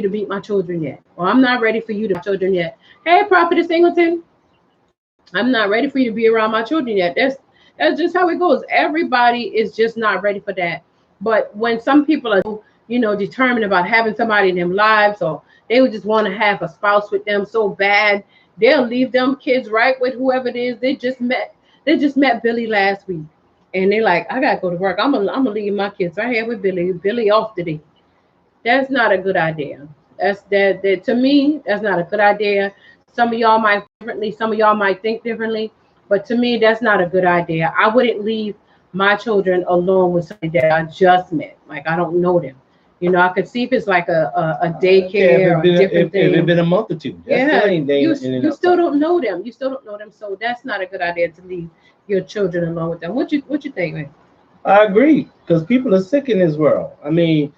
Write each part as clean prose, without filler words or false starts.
to meet my children yet, or I'm not ready for you to meet my children yet. Hey, Prophetess Singleton, I'm not ready for you to be around my children yet. That's just how it goes. Everybody is just not ready for that. But when some people are, determined about having somebody in their lives, or they would just want to have a spouse with them so bad, they'll leave them kids right with whoever it is they just met. They just met Billy last week, and they're like, I gotta go to work. I'm gonna leave my kids right here with Billy. Billy off today. That's not a good idea. That to me, that's not a good idea. Some of y'all might differently, some of y'all might think differently, but to me, that's not a good idea. I wouldn't leave my children alone with somebody that I just met. Like I don't know them. I could see if it's like a daycare or a different if thing. it been a month or two. That Yeah, still ain't you still don't know them. You still don't know them, so that's not a good idea to leave your children alone with them. What you think, man? I agree, because people are sick in this world. I mean,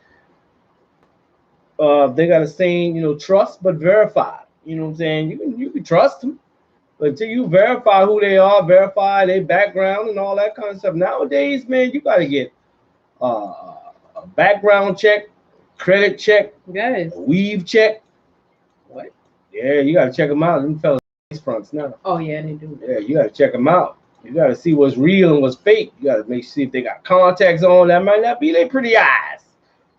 they got a saying, trust but verify. You know what I'm saying? You can trust them, but until you verify who they are, verify their background and all that kind of stuff. Nowadays, man, you got to get a background check, credit check, Yes. a weave check. What? Yeah, you got to check them out. Them fellas fronts now. Oh yeah, they do. Yeah, you got to check them out. You got to see what's real and what's fake. You got to see if they got contacts on. That might not be their pretty eyes.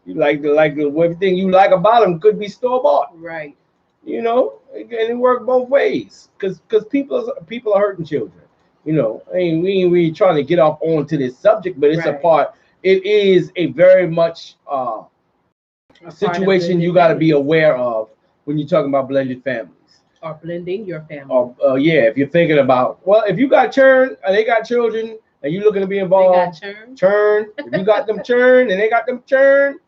You like the everything you like about them could be store bought. Right. And it work both ways. Cause people are hurting children. I mean, we ain't really trying to get off onto this subject, but it's a Right. part. It is a very much A part of situation you blended got to be families, aware of when you're talking about blended families. or blending your family. Or yeah, if you're thinking about, well, if you got churn and they got children and you looking to be They got involved, churn. churn. If you got them churn and they got them churn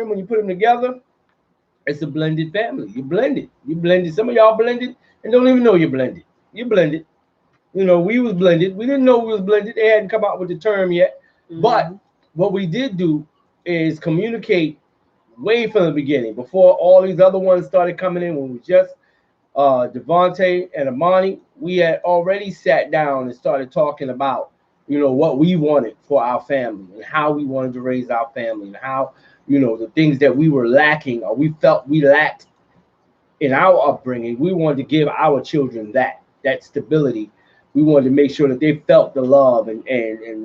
when you put them together, it's a blended family. You blended. You blended. Some of y'all blended and don't even know you're blended. You blended. We was blended. We didn't know we was blended. They hadn't come out with the term yet. But Hmm. what we did do is communicate way from the beginning, before all these other ones started coming in. When we just Devontae and Amani, we had already sat down and started talking about, what we wanted for our family and how we wanted to raise our family, and how, the things that we were lacking or we felt we lacked in our upbringing. We wanted to give our children that stability. We wanted to make sure that they felt the love, and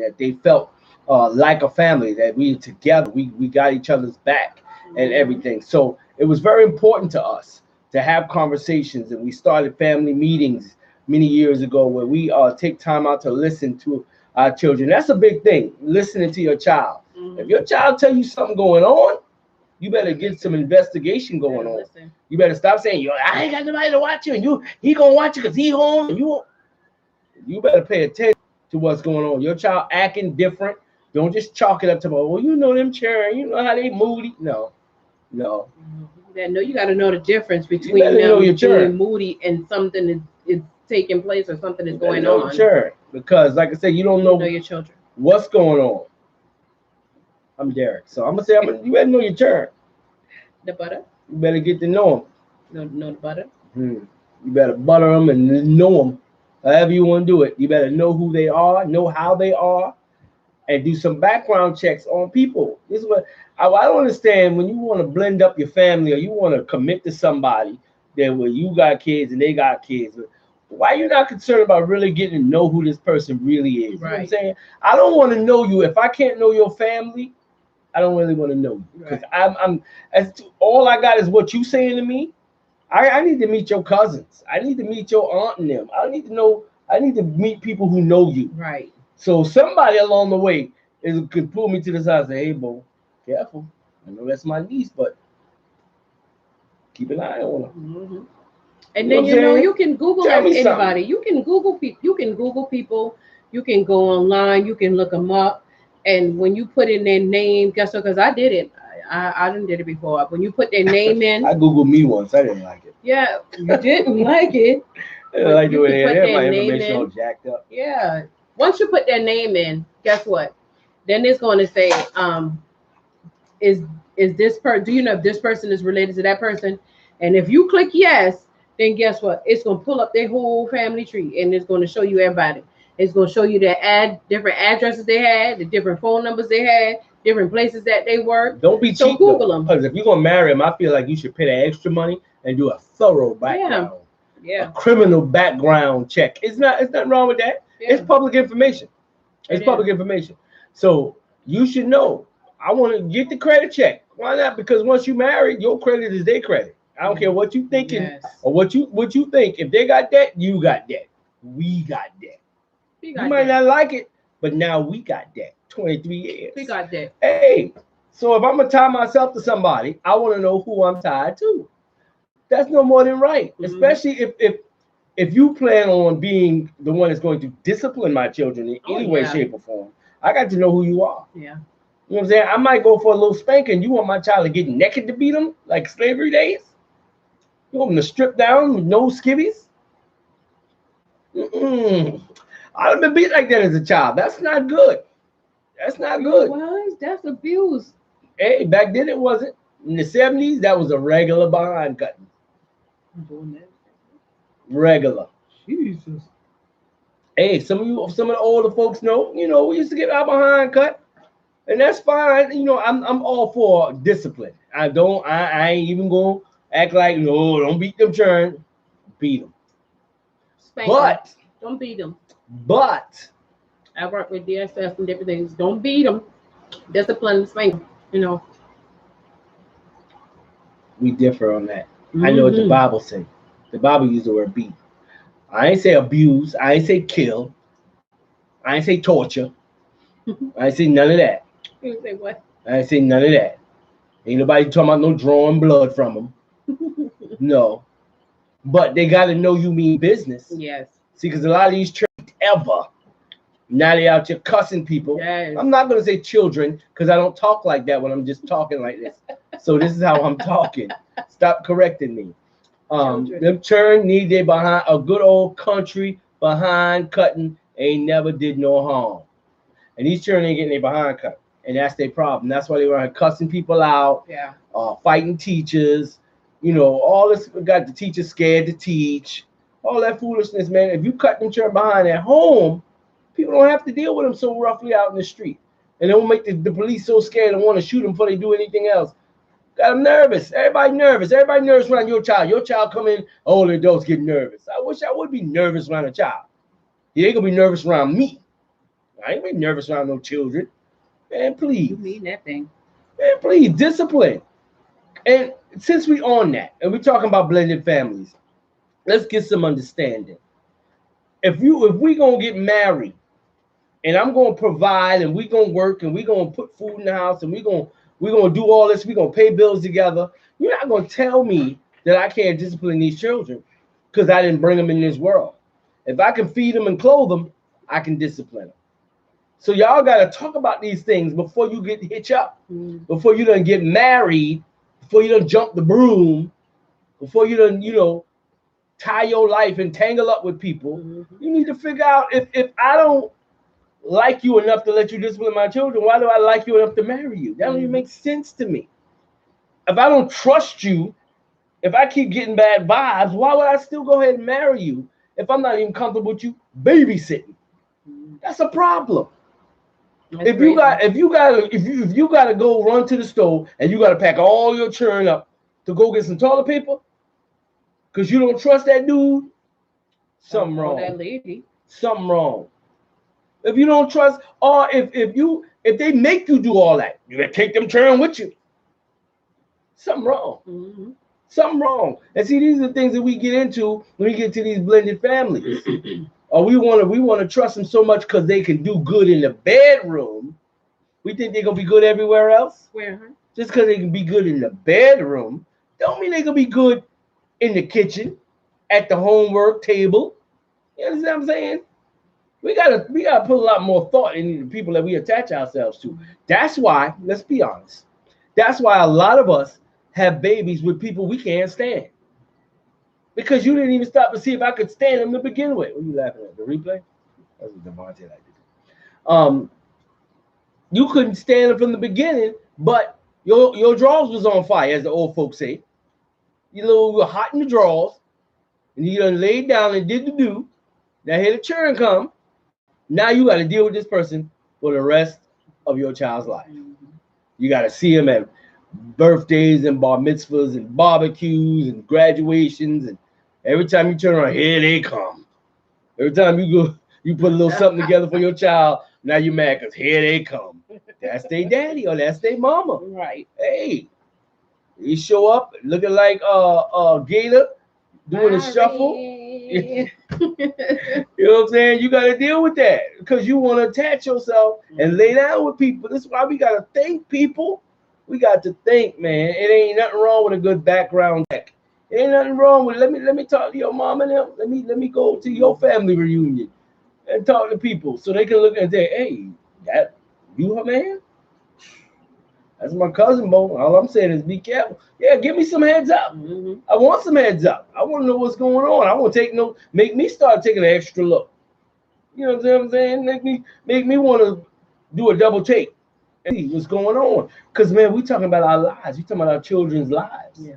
that they felt like a family, that we together, we got each other's back and Hmm. everything. So it was very important to us to have conversations, and we started family meetings many years ago where we take time out to listen to our children. That's a big thing, listening to your child. If Hmm. your child tell you something going on, you better get some investigation Better going on. listen. You better stop saying, "Yo, I ain't got nobody to watch you," and he gonna watch you because he home, and you better pay attention to what's going on. Your child acting different. Don't just chalk it up to, well, them children, you know how they moody. No, no. You got to know the difference You between better know them your being churn. moody and something is taking place, or something is You better going know your on. churn, because, like I said, you You don't need to know know your children. what's going on. I'm Derek, so I'm gonna say, you better know your churn. The butter. You better get to know Know the butter. them. You better butter them and know them. However you want to do it, you better know who they are, know how they are, and do some background checks on people. This is what I don't understand, when you want to blend up your family or you want to commit to somebody that where you got kids and they got kids. Why you not concerned about really getting to know who this person really is? You know what I'm Right. saying? I don't want to know you if I can't know your family. I don't really want to know you, because Right. I'm as to, all I got is what you saying to me. I need to meet your cousins. I need to meet your aunt and them. I need to know. I need to meet people who know you. Right. So somebody along the way could pull me to the side and say, "Hey, Bo, careful. I know that's my niece, but keep an eye on her." Hmm. And You know what then I'm saying? you can Google Tell me anybody. something. You can Google people. You can Google people. You can go online. You can look them up. And when you put in their name, guess what? Because I did it. I didn't did it before. When you put their name in, I googled me once. I didn't like it. yeah, you didn't like it, I didn't but like the you way could they put had their my name information all in. jacked up. Yeah. Once you put their name in, guess what? Then it's going to say, is is this per? Do you know if this person is related to that person? And if you click yes, then guess what? It's going to pull up their whole family tree, and it's going to show you everybody. It's going to show you their different addresses they had, the different phone numbers they had, different places that they work. Don't be So cheap. Google them. Because if you're gonna marry them, I feel like you should pay that extra money and do a thorough background, Yeah. a criminal background check. It's nothing wrong with that. Yeah. It's public information. It's It public is. information. So you should know. I want to get the credit check. Why not? Because once you married, your credit is their credit. I don't care what you thinking Yes. or what you think. If they got debt, you got debt. We got debt. We You got might that. not like it, but now we got debt. 23 years. We got that. Hey, so if I'm gonna tie myself to somebody, I want to know who I'm tied to. That's no more than right. Mhm. Especially if you plan on being the one that's going to discipline my children in any way, yeah. shape, or form, I got to know who you are. Yeah. You know what I'm saying? I might go for a little spanking. You want my child to get naked to beat them like slavery days? You want them to strip down with no skivvies? I've been beat like that as a child. That's not good. That's not good. Well, that's abuse. Hey, back then it wasn't. In the 70s, that was a regular behind cutting. I'm doing that. Regular. Jesus. Hey, some of the older folks know, we used to get our behind cut. And that's fine. I'm all for discipline. I ain't even gonna act like, no, don't beat them children. Beat them. Spank But them. Don't beat them. But I work with DSS and different things. Don't beat them. Discipline, spank them, we differ on that. I know what the Bible says. The Bible uses the word beat. I ain't say abuse. I ain't say kill. I ain't say torture. I ain't say none of that. You say what? I ain't say none of that. Ain't nobody talking about no drawing blood from them. No. But they got to know you mean business. Yes. See, because a lot of these churches now they out here cussing people. Yes. I'm not going to say children because I don't talk like that when I'm just talking like this. So this is how I'm talking. Stop correcting me. Them children need their behind a good old country behind cutting. Ain't never did no harm. And these children ain't getting their behind cut. And that's their problem. That's why they were cussing people out, fighting teachers, all this got the teachers scared to teach. All that foolishness, man. If you cut them children behind at home, people don't have to deal with them so roughly out in the street. And it will make the police so scared and want to shoot them before they do anything else. Got them nervous. Everybody nervous. Everybody nervous around your child. Your child come in, all the adults get nervous. I wish I would be nervous around a child. They ain't gonna be nervous around me. I ain't be nervous around no children. Man, please. You mean that thing. Man, please, discipline. And since we on that, and we're talking about blended families, let's get some understanding. If we gonna get married, and I'm gonna provide, and we gonna work, and we gonna put food in the house, and we gonna do all this, we gonna pay bills together, you're not gonna tell me that I can't discipline these children because I didn't bring them in this world. If I can feed them and clothe them, I can discipline them. So y'all gotta talk about these things before you get hitched up, before you done get married, before you done jump the broom, before you done, tie your life and tangle up with people. You need to figure out if I don't like you enough to let you discipline my children, why do I like you enough to marry you? That don't even make sense to me. If I don't trust you, if I keep getting bad vibes, why would I still go ahead and marry you if I'm not even comfortable with you babysitting? That's a problem. If you gotta go run to the store and you gotta pack all your churn up to go get some toilet paper because you don't trust that dude, something wrong. That lady. Something wrong. If you don't trust, or if they make you do all that, you gotta take them churn with you. Something wrong. Something wrong. And see, these are the things that we get into when we get to these blended families. Or we want to trust them so much because they can do good in the bedroom. We think they're gonna be good everywhere else. Just because they can be good in the bedroom, don't mean they can be good in the kitchen, at the homework table. You understand what I'm saying? We gotta put a lot more thought in the people that we attach ourselves to. That's why, let's be honest, that's why a lot of us have babies with people we can't stand. Because you didn't even stop to see if I could stand them to begin with. What are you laughing at? The replay? That's what Devontae like to do. You couldn't stand them from the beginning, but your drawers was on fire, as the old folks say. You were hot in the drawers, and you done laid down and did the do. Now here the churn come. Now you got to deal with this person for the rest of your child's life. You got to see them at birthdays and bar mitzvahs and barbecues and graduations. And every time you turn around, here they come. Every time you go, you put a little something together for your child. Now you're mad because here they come. That's their daddy or that's their mama. Right. Hey, you show up looking like Gator doing a shuffle. You know what I'm saying? You got to deal with that because you want to attach yourself and lay down with people. This is why we got to think, people. We got to think, man. It ain't nothing wrong with a good background check. It ain't nothing wrong with let me talk to your mom and them. Let me go to your family reunion and talk to people so they can look and say, hey, that you her man? That's my cousin, Bo. All I'm saying is be careful. Yeah, give me some heads up. Mm-hmm. I want some heads up. I want to know what's going on. I want to take note. Make me start taking an extra look. You know what I'm saying? Make me want to do a double take and see what's going on. Because, man, we talking about our lives. We talking about our children's lives. Yeah.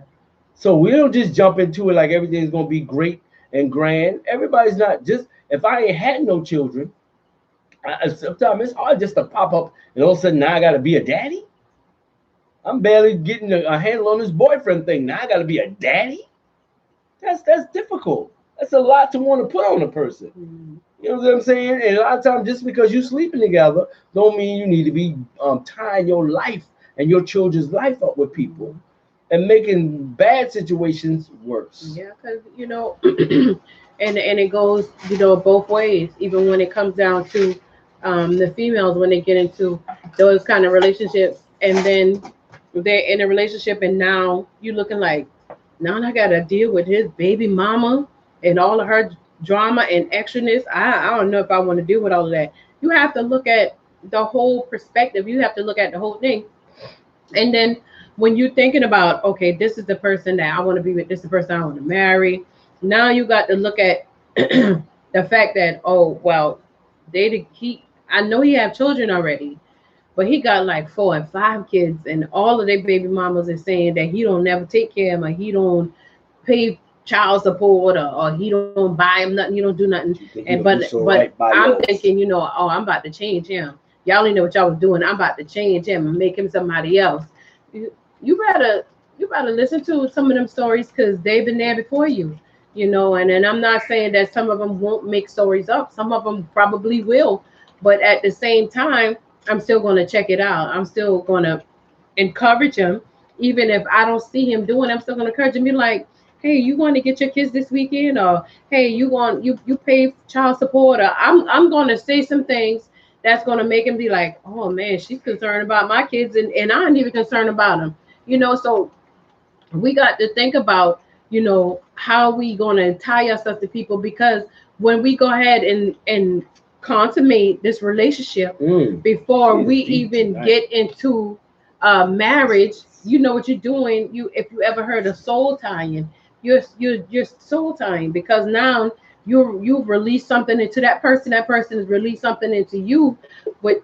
So we don't just jump into it like everything's going to be great and grand. Everybody's not just, if I ain't had no children, sometimes it's hard just to pop up and all of a sudden now I got to be a daddy. I'm barely getting a handle on this boyfriend thing. Now I got to be a daddy. That's difficult. That's a lot to want to put on a person. Mm-hmm. You know what I'm saying? And a lot of times, just because you're sleeping together, don't mean you need to be tying your life and your children's life up with people and making bad situations worse. Yeah, because and it goes both ways. Even when it comes down to the females when they get into those kind of relationships, and then they're in a relationship, and now you looking like, now I got to deal with his baby mama and all of her drama and extraness. I don't know if I want to deal with all of that. You have to look at the whole perspective. You have to look at the whole thing. And then when you're thinking about, okay, this is the person that I want to be with, this is the person I want to marry. Now you got to look at the fact that, oh, well, I know he have children already, but he got like 4 and 5 kids, and all of their baby mamas are saying that he don't never take care of them, or he don't pay child support, or he don't buy him nothing, he don't do nothing. And but I'm thinking, oh, I'm about to change him. Y'all didn't know what y'all was doing. I'm about to change him and make him somebody else. You better listen to some of them stories because they've been there before you. And I'm not saying that some of them won't make stories up. Some of them probably will, but at the same time, I'm still going to check it out. I'm still going to encourage him. Even if I don't see him doing it, I'm still going to encourage him. Be like, hey, you want to get your kids this weekend? Or, hey, you pay child support? Or I'm going to say some things that's going to make him be like, oh, man, she's concerned about my kids. And I ain't even concerned about them. So we got to think about, how we going to tie ourselves to people, because when we go ahead and consummate this relationship before we even get into marriage, you know what you're doing. If you ever heard of soul tying, you're soul tying, because now you've released something into that person has released something into you. But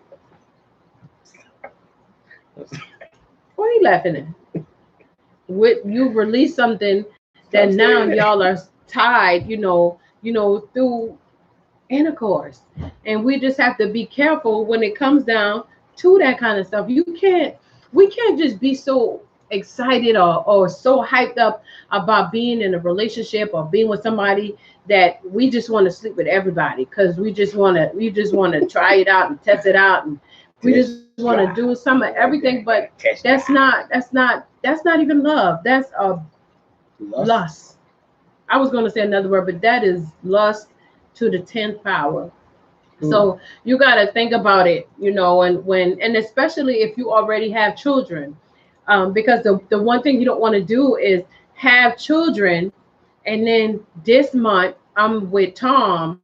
what are you laughing at? You've released something that now y'all are tied, through intercourse. And we just have to be careful when it comes down to that kind of stuff. We can't just be so excited or so hyped up about being in a relationship or being with somebody that we just want to sleep with everybody, because we just want to try it out and test it out, and we just want to do some of everything. But that's not even love. That's lust. I was going to say another word, but that is lust to the 10th power. So you got to think about it, and especially if you already have children, because the one thing you don't want to do is have children, and then this month I'm with Tom,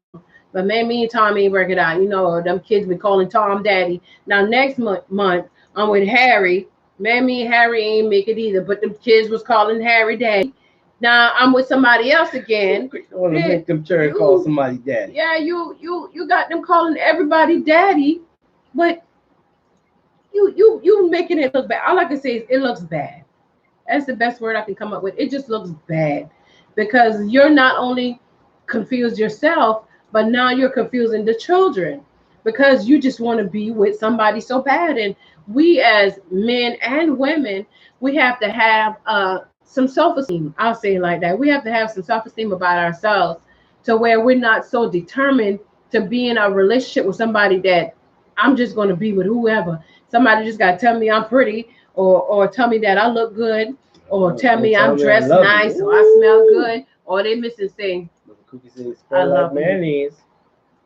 but man, me and Tom ain't working out. Them kids be calling Tom daddy. Now next month I'm with Harry. Man, me and Harry ain't make it either, but them kids was calling Harry daddy. Now I'm with somebody else again. I want to make them turn call somebody daddy. Yeah, you got them calling everybody daddy, but you making it look bad. All I can say is it looks bad. That's the best word I can come up with. It just looks bad, because you're not only confused yourself, but now you're confusing the children. because you just want to be with somebody so bad. And we as men and women, we have to have some self-esteem. I'll say it like that. We have to have some self-esteem about ourselves to where we're not so determined to be in a relationship with somebody that I'm just going to be with whoever. Somebody just got to tell me I'm pretty, or tell me that I look good, or tell me I'm dressed nice, or I smell good, or they missing saying, Cookie says, I like love you. mayonnaise.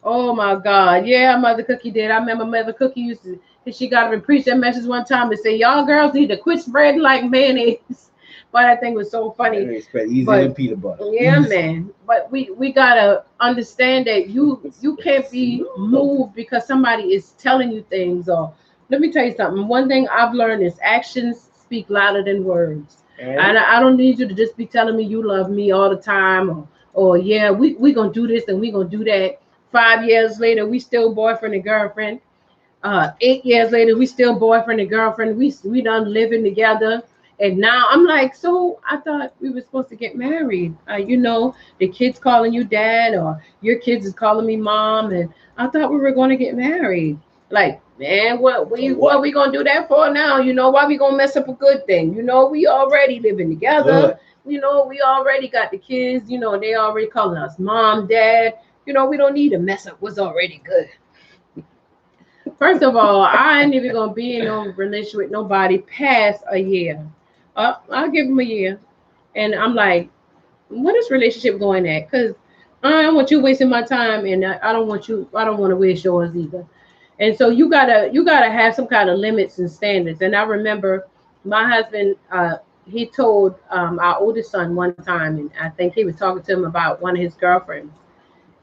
Oh my God. Yeah, Mother Cookie did. I remember Mother Cookie used to, she got up and preach that message one time and say, y'all girls need to quit spreading like mayonnaise. But I think it was so funny. Easier than peanut butter. Yeah, man. But we gotta understand that you can't be moved because somebody is telling you things. Or let me tell you something. One thing I've learned is actions speak louder than words. And I don't need you to just be telling me you love me all the time, or yeah, we gonna do this and we gonna do that. 5 years later, we still boyfriend and girlfriend. 8 years later, we still boyfriend and girlfriend. We done living together. And now I'm like, so I thought we were supposed to get married. The kids calling you dad, or your kids is calling me mom, and I thought we were going to get married. Like, man, what we gonna do that for now? Why we gonna mess up a good thing? We already living together. Good. We already got the kids. They already calling us mom, dad. We don't need to mess up what's already good. First of all, I ain't even gonna be in no relationship with nobody past a year. I'll give them a year, and I'm like, what is relationship going at? Because I don't want you wasting my time, and I don't want to waste yours either. And so you gotta have some kind of limits and standards. And I remember my husband, he told our oldest son one time, and I think he was talking to him about one of his girlfriends,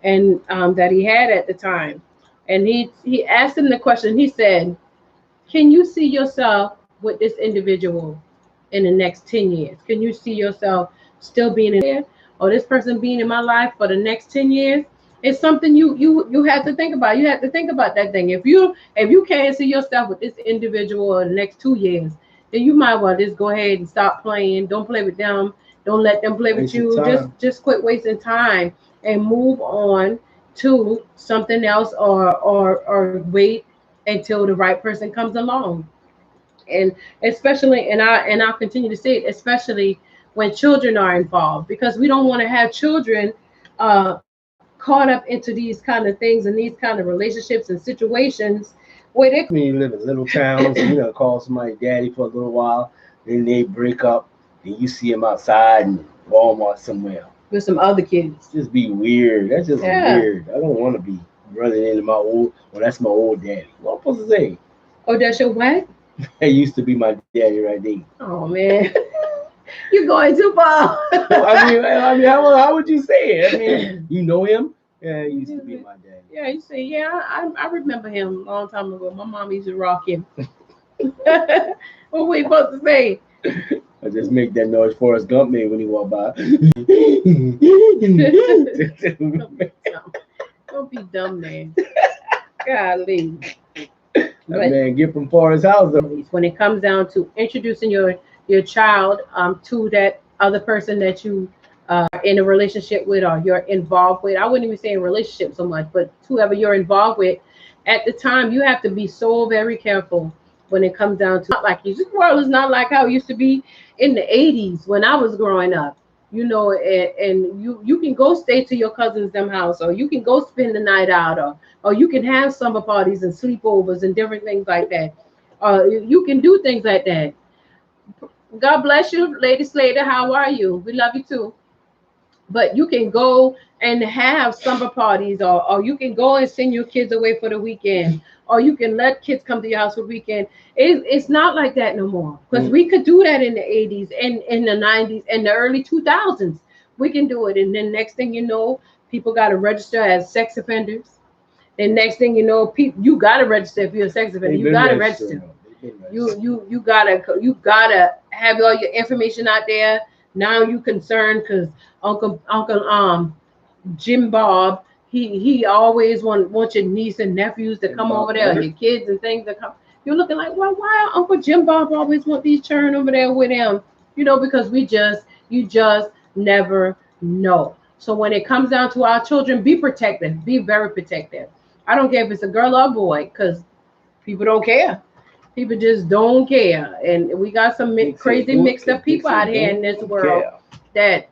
and that he had at the time. And he asked him the question. He said, can you see yourself with this individual in the next 10 years? Can you see yourself still being in there, or this person being in my life for the next 10 years? It's something you have to think about. You have to think about that thing. If you can't see yourself with this individual in the next 2 years, then you might well just go ahead and stop playing. Don't play with them. Don't let them play with you. Just quit wasting time and move on to something else, or wait until the right person comes along. And especially, and I'll continue to say it, especially when children are involved, because we don't want to have children caught up into these kind of things and these kind of relationships and situations where they. I mean, you live in little towns, and call somebody daddy for a little while, then they break up, and you see them outside in Walmart somewhere with some other kids. Just be weird. That's just weird. I don't want to be running into my old. Well, that's my old daddy. What am I supposed to say? Oh, that's your what? That used to be my daddy right there. Oh man, you're going too far. I mean, how would you say it? I mean, you know him? Yeah, he used to be my daddy. Yeah, you say, yeah, I remember him a long time ago. My mom used to rock him. What were we supposed to say? I just make that noise Forrest Gump made when he walked by. Don't be dumb, man. Golly. Man, get from Forrest house. When it comes down to introducing your child to that other person that you in a relationship with, or you're involved with, I wouldn't even say in relationship so much, but whoever you're involved with, at the time, you have to be so very careful when it comes down to, not like this world is not like how it used to be in the 80s when I was growing up, and you can go stay to your cousin's them house, or you can go spend the night out, or you can have summer parties and sleepovers and different things like that. You can do things like that. God bless you, Lady Slater. How are you? We love you too. But you can go and have summer parties, or you can go and send your kids away for the weekend, or you can let kids come to your house for the weekend. It's not like that no more, because we could do that in the 80s and in the 90s and the early 2000s. We can do it. And then next thing you know, people got to register as sex offenders. Then next thing you know, you got to register if you're a sex offender. You got to register. You gotta have all your information out there. Now you concerned because Uncle Jim Bob, he always want your niece and nephews to come over there, your kids and things to come. You're looking like, well, why Uncle Jim Bob always want these children over there with him? Because you just never know. So when it comes down to our children, be protective, be very protective. I don't care if it's a girl or a boy, because people don't care. People just don't care, and we got some crazy mixed up people out here in this world that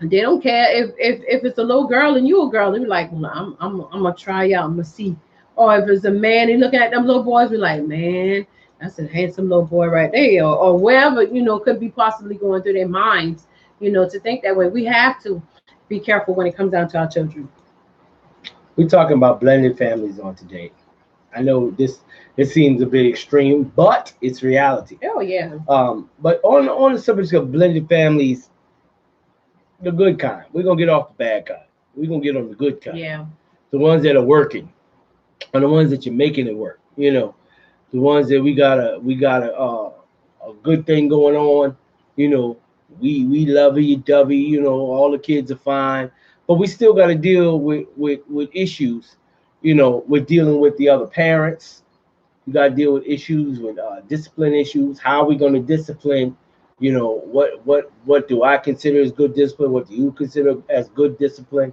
they don't care if it's a little girl and you a girl. They be like, well, I'm gonna try out, I'm gonna see. Or if it's a man, and looking at them little boys, be like, man, that's a handsome little boy right there, or wherever could be possibly going through their minds, to think that way. We have to be careful when it comes down to our children. We're talking about blended families on today. I know it seems a bit extreme, but it's reality. Oh yeah. But on the subject of blended families, the good kind. We're gonna get off the bad kind. We're gonna get on the good kind. Yeah. The ones that are working, and the ones that you're making it work. The ones that we got a good thing going on. We lovey dovey. All the kids are fine, but we still got to deal with issues. We're dealing with the other parents. We got to deal with issues with discipline issues. How are we going to discipline? What do I consider as good discipline? What do you consider as good discipline?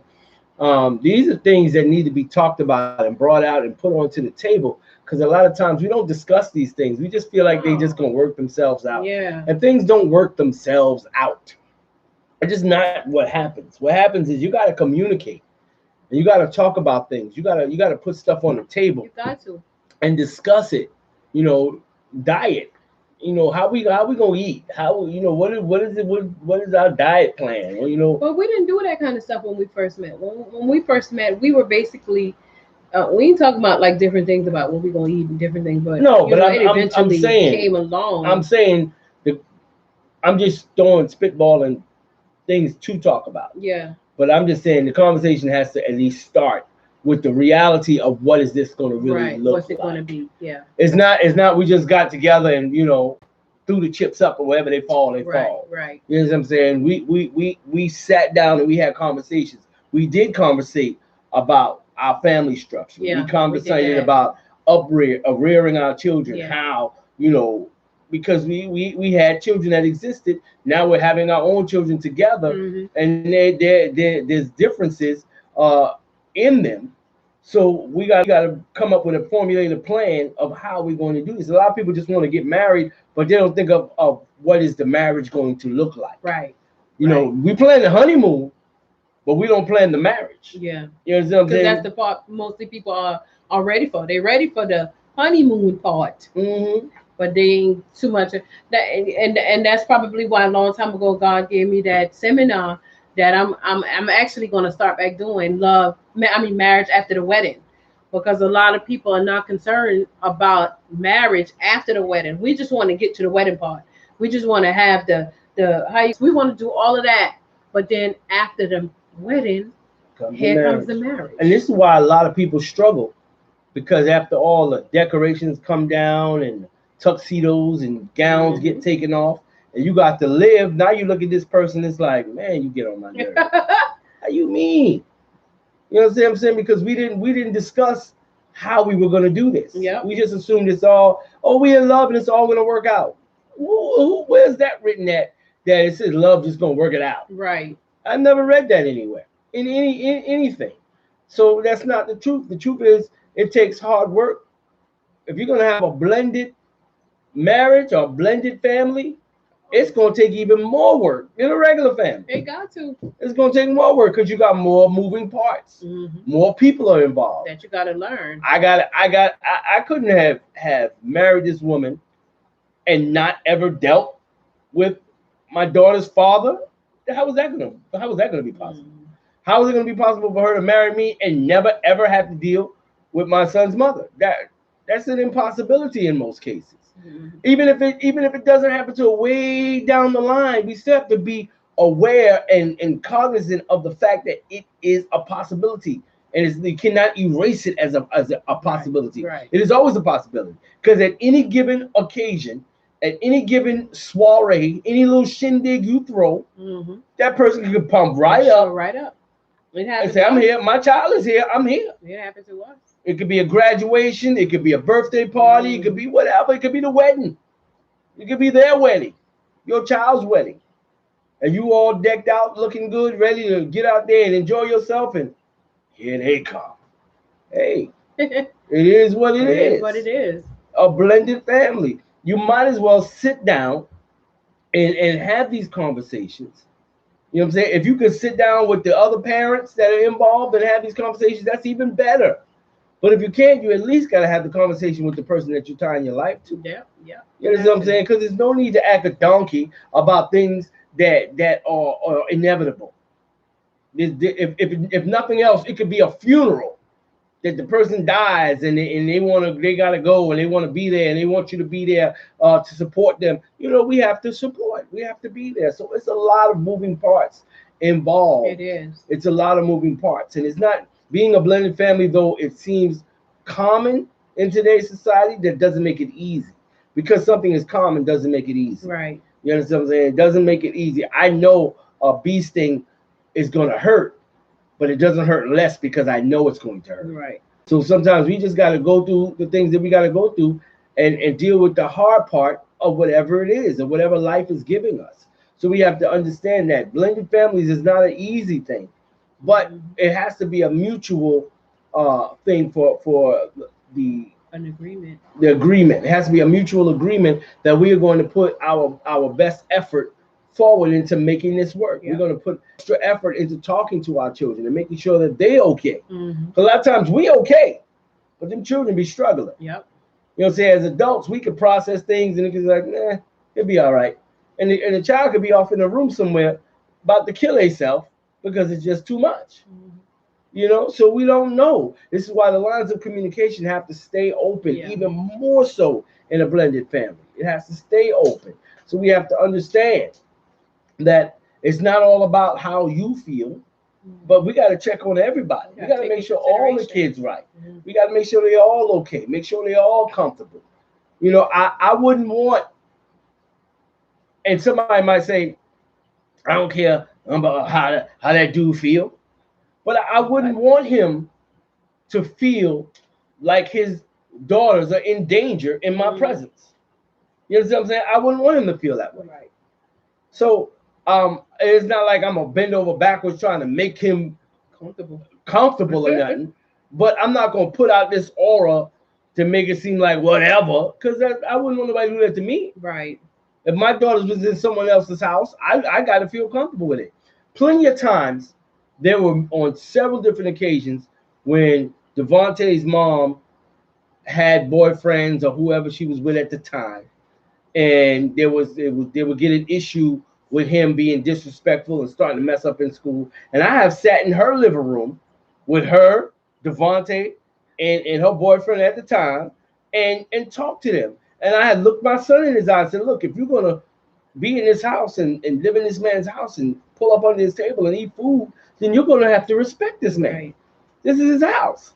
These are things that need to be talked about and brought out and put onto the table, because a lot of times we don't discuss these things. We just feel like they just gonna work themselves out. Yeah. And things don't work themselves out. It's just not what happens. What happens is you got to communicate, and you got to talk about things. You got to put stuff on the table. You got to. And discuss it. Diet. How we gonna eat? How what is our diet plan? But we didn't do that kind of stuff when we first met. When we first met, we were basically we ain't talking about like different things about what we gonna eat and different things. But no, but I'm saying came along. I'm saying I'm just throwing spitballing things to talk about. Yeah. But I'm just saying the conversation has to at least start with the reality of what is this going to really look like. What's it going to be? Yeah. It's not we just got together and threw the chips up, or wherever they fall, they fall. Right. You know what I'm saying? We sat down and we had conversations. We did conversate about our family structure. Yeah, we conversated about rearing our children. Yeah. How because we had children that existed. Now we're having our own children together, and there's differences in them. So we got to come up with a formulated plan of how we're going to do this. A lot of people just want to get married, but they don't think of what is the marriage going to look like. Right. We plan the honeymoon, but we don't plan the marriage. Yeah. You know what I'm saying? Because that's the part mostly people are ready for. They're ready for the honeymoon part. Mm-hmm. But they ain't too much of that, and that's probably why a long time ago God gave me that seminar that I'm actually going to start back doing marriage after the wedding, because a lot of people are not concerned about marriage after the wedding. We just want to get to the wedding part. We just want to have we want to do all of that, but then after the wedding, here comes the marriage. And this is why a lot of people struggle, because after all the decorations come down and tuxedos and gowns get taken off, and you got to live. Now you look at this person, it's like, man, you get on my nerves. How you mean? You know what I'm saying? Because we didn't discuss how we were going to do this. Yeah. We just assumed it's all, we're in love and it's all going to work out. Where's that written that it says love just going to work it out? Right. I never read that anywhere in anything. So that's not the truth. The truth is it takes hard work. If you're going to have a blended marriage or blended family, it's going to take even more work than a regular family. It got to. It's going to take more work because you got more moving parts. More people are involved. That you got to learn. I couldn't have married this woman and not ever dealt with my daughter's father. How was that going to be possible? How is it going to be possible for her to marry me and never ever have to deal with my son's mother? That's an impossibility in most cases. Even if it doesn't happen to way down the line, we still have to be aware and cognizant of the fact that it is a possibility, and you cannot erase it as a possibility. Right. It is always a possibility, because at any given occasion, at any given soiree, any little shindig you throw, that person can pump right up. It happens. And say, I'm here. My child is here. I'm here. It happens to us. It could be a graduation. It could be a birthday party. It could be whatever. It could be the wedding. It could be their wedding, your child's wedding. And you all decked out, looking good, ready to get out there and enjoy yourself. And here they come. hey, it is what it is. What it is. A blended family. You might as well sit down and have these conversations. You know what I'm saying? If you could sit down with the other parents that are involved and have these conversations, that's even better. But if you can't, you at least got to have the conversation with the person that you're tying your life to. Yeah, yeah. You know what I'm saying? Because there's no need to act a donkey about things that are inevitable. If nothing else, it could be a funeral that the person dies and they gotta go and they want to be there and they want you to be there to support them. You know, we have to support. We have to be there. So it's a lot of moving parts involved. It is. It's a lot of moving parts, and it's not being a blended family, though it seems common in today's society. That doesn't make it easy. Because something is common doesn't make it easy. Right. You understand what I'm saying? It doesn't make it easy. I know a bee sting is going to hurt, but it doesn't hurt less because I know it's going to hurt. Right. So sometimes we just got to go through the things that we got to go through and deal with the hard part of whatever it is or whatever life is giving us. So we have to understand that blended families is not an easy thing, but it has to be a mutual thing for an agreement. The agreement. It has to be a mutual agreement that we are going to put our best effort forward into making this work. Yeah. We're going to put extra effort into talking to our children and making sure that they're okay. Mm-hmm. A lot of times we okay, but them children be struggling. Yep. You know what I'm saying? As adults, we can process things and it's like, nah, it'll be all right. And the child could be off in a room somewhere about to kill himself because it's just too much. Mm-hmm. You know, so we don't know. This is why the lines of communication have to stay open, even more so in a blended family. It has to stay open. So we have to understand that it's not all about how you feel, but we got to check on everybody. We got to make sure all the kids right. Mm-hmm. We got to make sure they're all okay. Make sure they're all comfortable. You know, I wouldn't want, and somebody might say, I don't care about how that dude feel. But I wouldn't want him to feel like his daughters are in danger in my presence. You know what I'm saying? I wouldn't want him to feel that way. Right. So it's not like I'm gonna bend over backwards trying to make him comfortable or nothing. But I'm not gonna put out this aura to make it seem like whatever, because I wouldn't want nobody to do that to me. Right. If my daughters was in someone else's house, I got to feel comfortable with it. Plenty of times. There were on several different occasions when Devontae's mom had boyfriends or whoever she was with at the time, and they would get an issue with him being disrespectful and starting to mess up in school. And I have sat in her living room with her, Devontae, and her boyfriend at the time, and talked to them. And I had looked my son in his eyes and said, look, if you're gonna be in this house and live in this man's house and pull up under his table and eat food, then you're going to have to respect this man. Right. This is his house.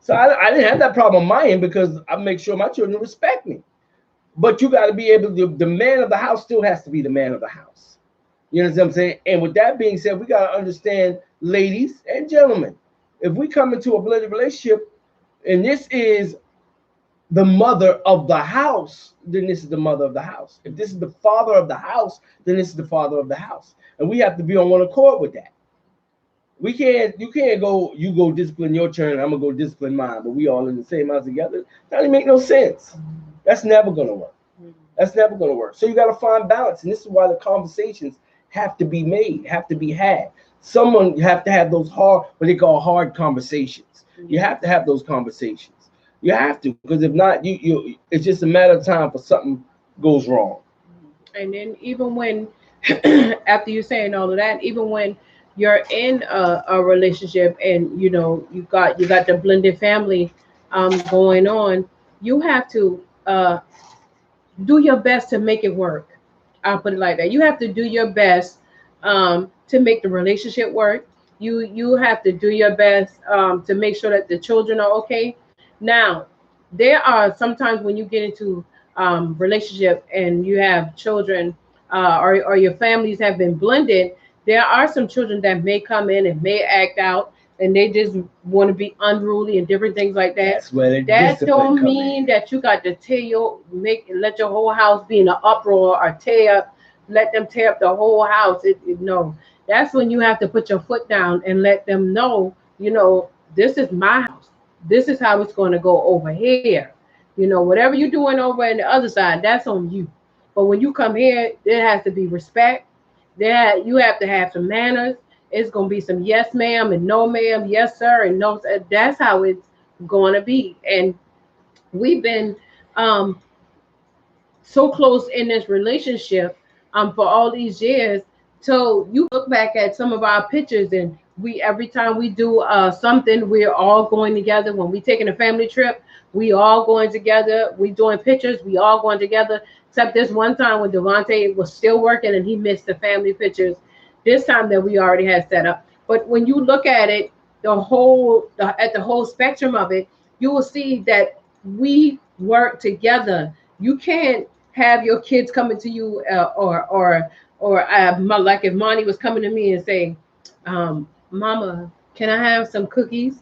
So I didn't have that problem on my end because I make sure my children respect me. But you got to be able to, the man of the house still has to be the man of the house. You know what I'm saying? And with that being said, we got to understand, ladies and gentlemen, if we come into a blended relationship and this is the mother of the house, then this is the mother of the house. If this is the father of the house, then this is the father of the house. And we have to be on one accord with that. You can't go discipline your children, I'm gonna go discipline mine, but we all in the same house together. That doesn't make no sense. That's never gonna work. That's never gonna work. So you gotta find balance, and this is why the conversations have to be made, have to be had. Someone have to have those what they call hard conversations. You have to have those conversations. You have to, because if not, it's just a matter of time for something goes wrong. And then even when after you're saying all of that, even when you're in a relationship and you got the blended family going on, you have to do your best to make it work. I'll put it like that. You have to do your best to make the relationship work. You have to do your best to make sure that the children are okay. Now, there are sometimes when you get into relationship and you have children or your families have been blended, there are some children that may come in and may act out and they just want to be unruly and different things like that. That's where that don't mean that you got to let your whole house be in an uproar or let them tear up the whole house. No, that's when you have to put your foot down and let them know, this is my house. This is how it's going to go over here. Whatever you're doing over in the other side, that's on you. But when you come here, there has to be respect. You have to have some manners. It's going to be some yes, ma'am, and no, ma'am, yes, sir, and no, sir. That's how it's going to be. And we've been um, so close in this relationship for all these years. So you look back at some of our pictures, and we every time we do something, we're all going together. When we taking a family trip, we all going together. We doing pictures, we all going together. Except this one time when Devontae was still working and he missed the family pictures. This time that we already had set up. But when you look at it, at the whole spectrum of it, you will see that we work together. You can't have your kids coming to you like if Monty was coming to me and saying, Mama, can I have some cookies?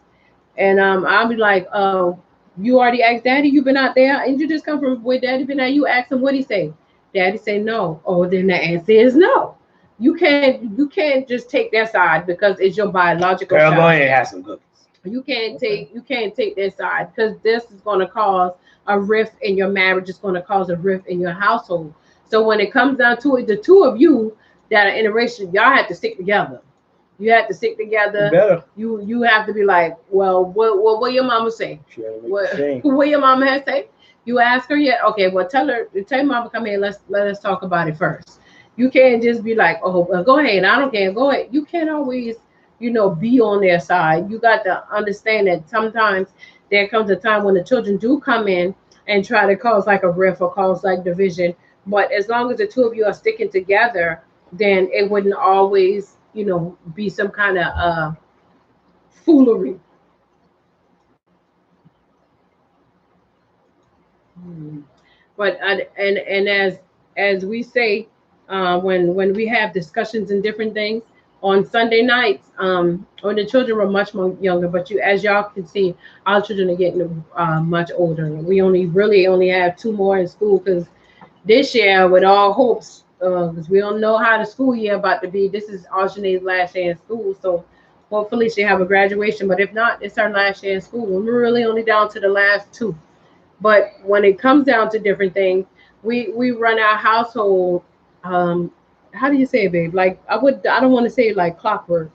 And I'll be like, oh, you already asked Daddy, you been out there, and you just come from where Daddy been at. You ask him what he say. Daddy say no. Oh, then the answer is no. You can't just take their side because it's your biological Girl, child. go ahead and have some cookies. You can't take their side because this is going to cause a rift in your marriage. It's going to cause a rift in your household. So when it comes down to it, the two of you that are in a relationship, y'all have to stick together. You have to stick together. Better. You have to be like, well, what your mama say? What your mama has say? You ask her yet? Okay, well tell your mama come here. Let us talk about it first. You can't just be like, oh, well, go ahead. I don't care. Go ahead. You can't always, be on their side. You got to understand that sometimes there comes a time when the children do come in and try to cause like a rift or cause like division. But as long as the two of you are sticking together, then it wouldn't always, be some kind of foolery. But and as we say, when we have discussions and different things on Sunday nights, when the children were much more younger, but as y'all can see, our children are getting much older. We only have two more in school because this year, with all hopes, because we don't know how the school year about to be. This is Arjanae's last year in school, so hopefully she have a graduation. But if not, it's her last year in school. And we're really only down to the last two. But when it comes down to different things, we run our household. How do you say it, babe? Like I don't want to say it like clockwork,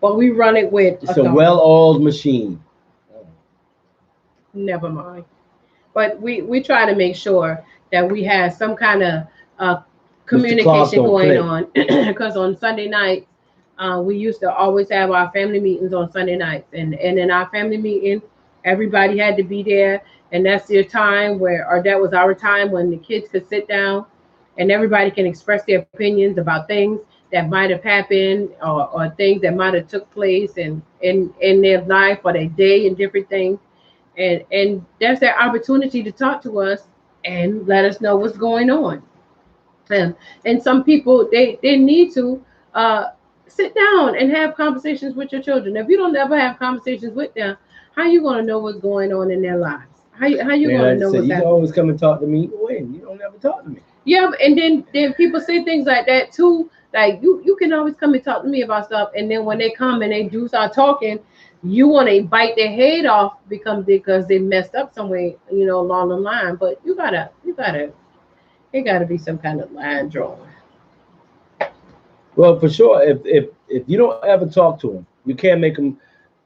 but we run it with. It's a well-oiled machine. Never mind. But we try to make sure that we have some kind of communication going on, because on Sunday nights we used to always have our family meetings on Sunday nights, and in our family meeting, everybody had to be there, and that's your time that was our time when the kids could sit down and everybody can express their opinions about things that might have happened or things that might have took place in their life or their day and different things. And that's their opportunity to talk to us and let us know what's going on. And some people they need to sit down and have conversations with your children. If you don't ever have conversations with them, how you going to know what's going on in their lives? How you going to know what's happening? You always come and talk to me. When you don't ever talk to me. Yeah, and then people say things like that too. Like you can always come and talk to me about stuff, and then when they come and they do start talking, you want to bite their head off because they messed up somewhere, along the line. But it gotta be some kind of line drawn. Well, for sure, if you don't ever talk to them, you can't make them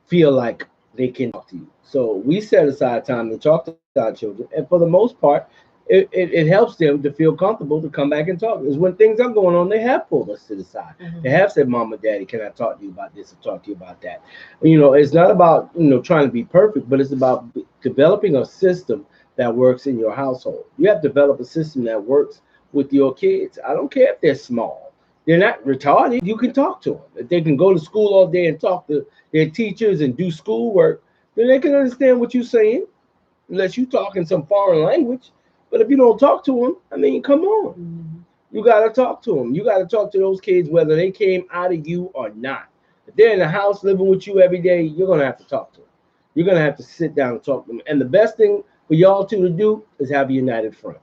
feel like they can talk to you. So we set aside time to talk to our children, and for the most part, it helps them to feel comfortable to come back and talk. Because when things are going on, they have pulled us to the side. Mm-hmm. They have said, "Mama, Daddy, can I talk to you about this or talk to you about that?" It's not about trying to be perfect, but it's about developing a system that works in your household. You have to develop a system that works with your kids. I don't care if they're small. They're not retarded. You can talk to them. If they can go to school all day and talk to their teachers and do schoolwork, then they can understand what you're saying, unless you talk in some foreign language. But if you don't talk to them, I mean, come on. Mm-hmm. You got to talk to them. You got to talk to those kids whether they came out of you or not. If they're in the house living with you every day, you're going to have to talk to them. You're going to have to sit down and talk to them. And the best thing for y'all two to do is have a united front.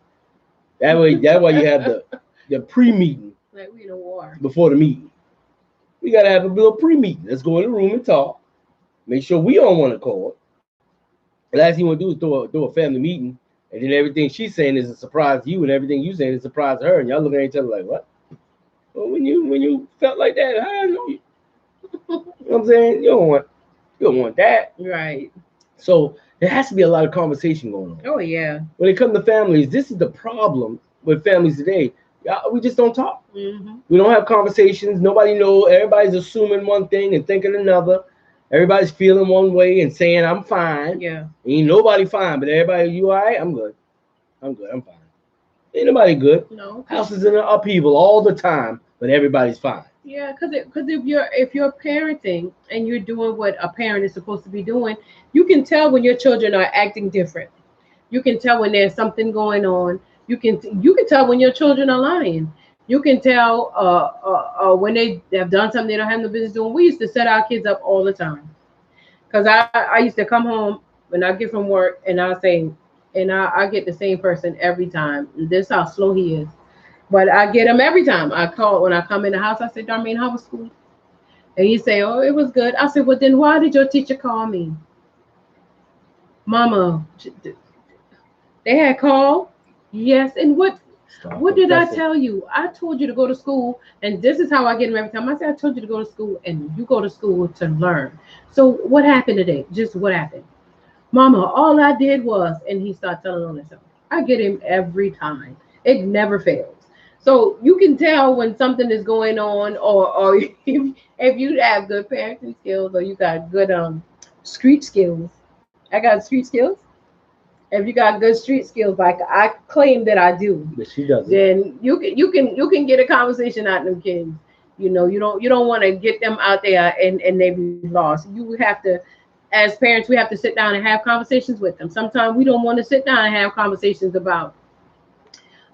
That way you have the pre-meeting. Like we in a war. Before the meeting. We got to have a little pre-meeting. Let's go in the room and talk. Make sure we on one accord. The last thing you want to do is throw a family meeting, and then everything she's saying is a surprise to you, and everything you saying is a surprise to her, and y'all looking at each other like, what? Well, when you felt like that, how you know what I'm saying? You don't want that. Right. So there has to be a lot of conversation going on. Oh yeah. When it comes to families, this is the problem with families today. We just don't talk. Mm-hmm. We don't have conversations. Nobody knows. Everybody's assuming one thing and thinking another. Everybody's feeling one way and saying, I'm fine. Yeah. Ain't nobody fine, but everybody, you all right? I'm good. I'm fine. Ain't nobody good. No. Houses in an upheaval all the time, but everybody's fine. Yeah, because if you're parenting and you're doing what a parent is supposed to be doing, you can tell when your children are acting different. You can tell when there's something going on. You can tell when your children are lying. You can tell when they have done something they don't have no business doing. We used to set our kids up all the time, because I used to come home when I get from work and I say, and I get the same person every time. This is how slow he is. But I get him every time. I call when I come in the house. I say, Darlene, how was school? And he say, oh, it was good. I said, well, then why did your teacher call me? Mama, they had called? Yes. And what did I tell you? I told you to go to school, and this is how I get him every time. I said, I told you to go to school, and you go to school to learn. So what happened today? Just what happened? Mama, all I did was, and he started telling on himself. I get him every time. It never fails. So you can tell when something is going on, or if you have good parenting skills, or you got good street skills. I got street skills. If you got good street skills, like I claim that I do, but she doesn't. Then you can get a conversation out of them kids. You don't want to get them out there and they be lost. You have to, as parents, we have to sit down and have conversations with them. Sometimes we don't want to sit down and have conversations about,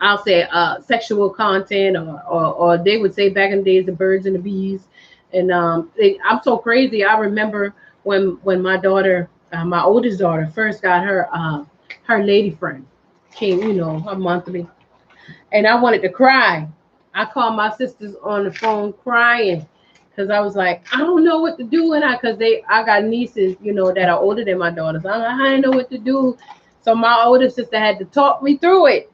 I'll say, sexual content, or they would say back in the days, the birds and the bees. And I'm so crazy. I remember when my daughter, my oldest daughter, first got her lady friend, came, her monthly, and I wanted to cry. I called my sisters on the phone crying, because I was like, I don't know what to do, and I got nieces, that are older than my daughters. I'm like, I didn't know what to do. So my older sister had to talk me through it.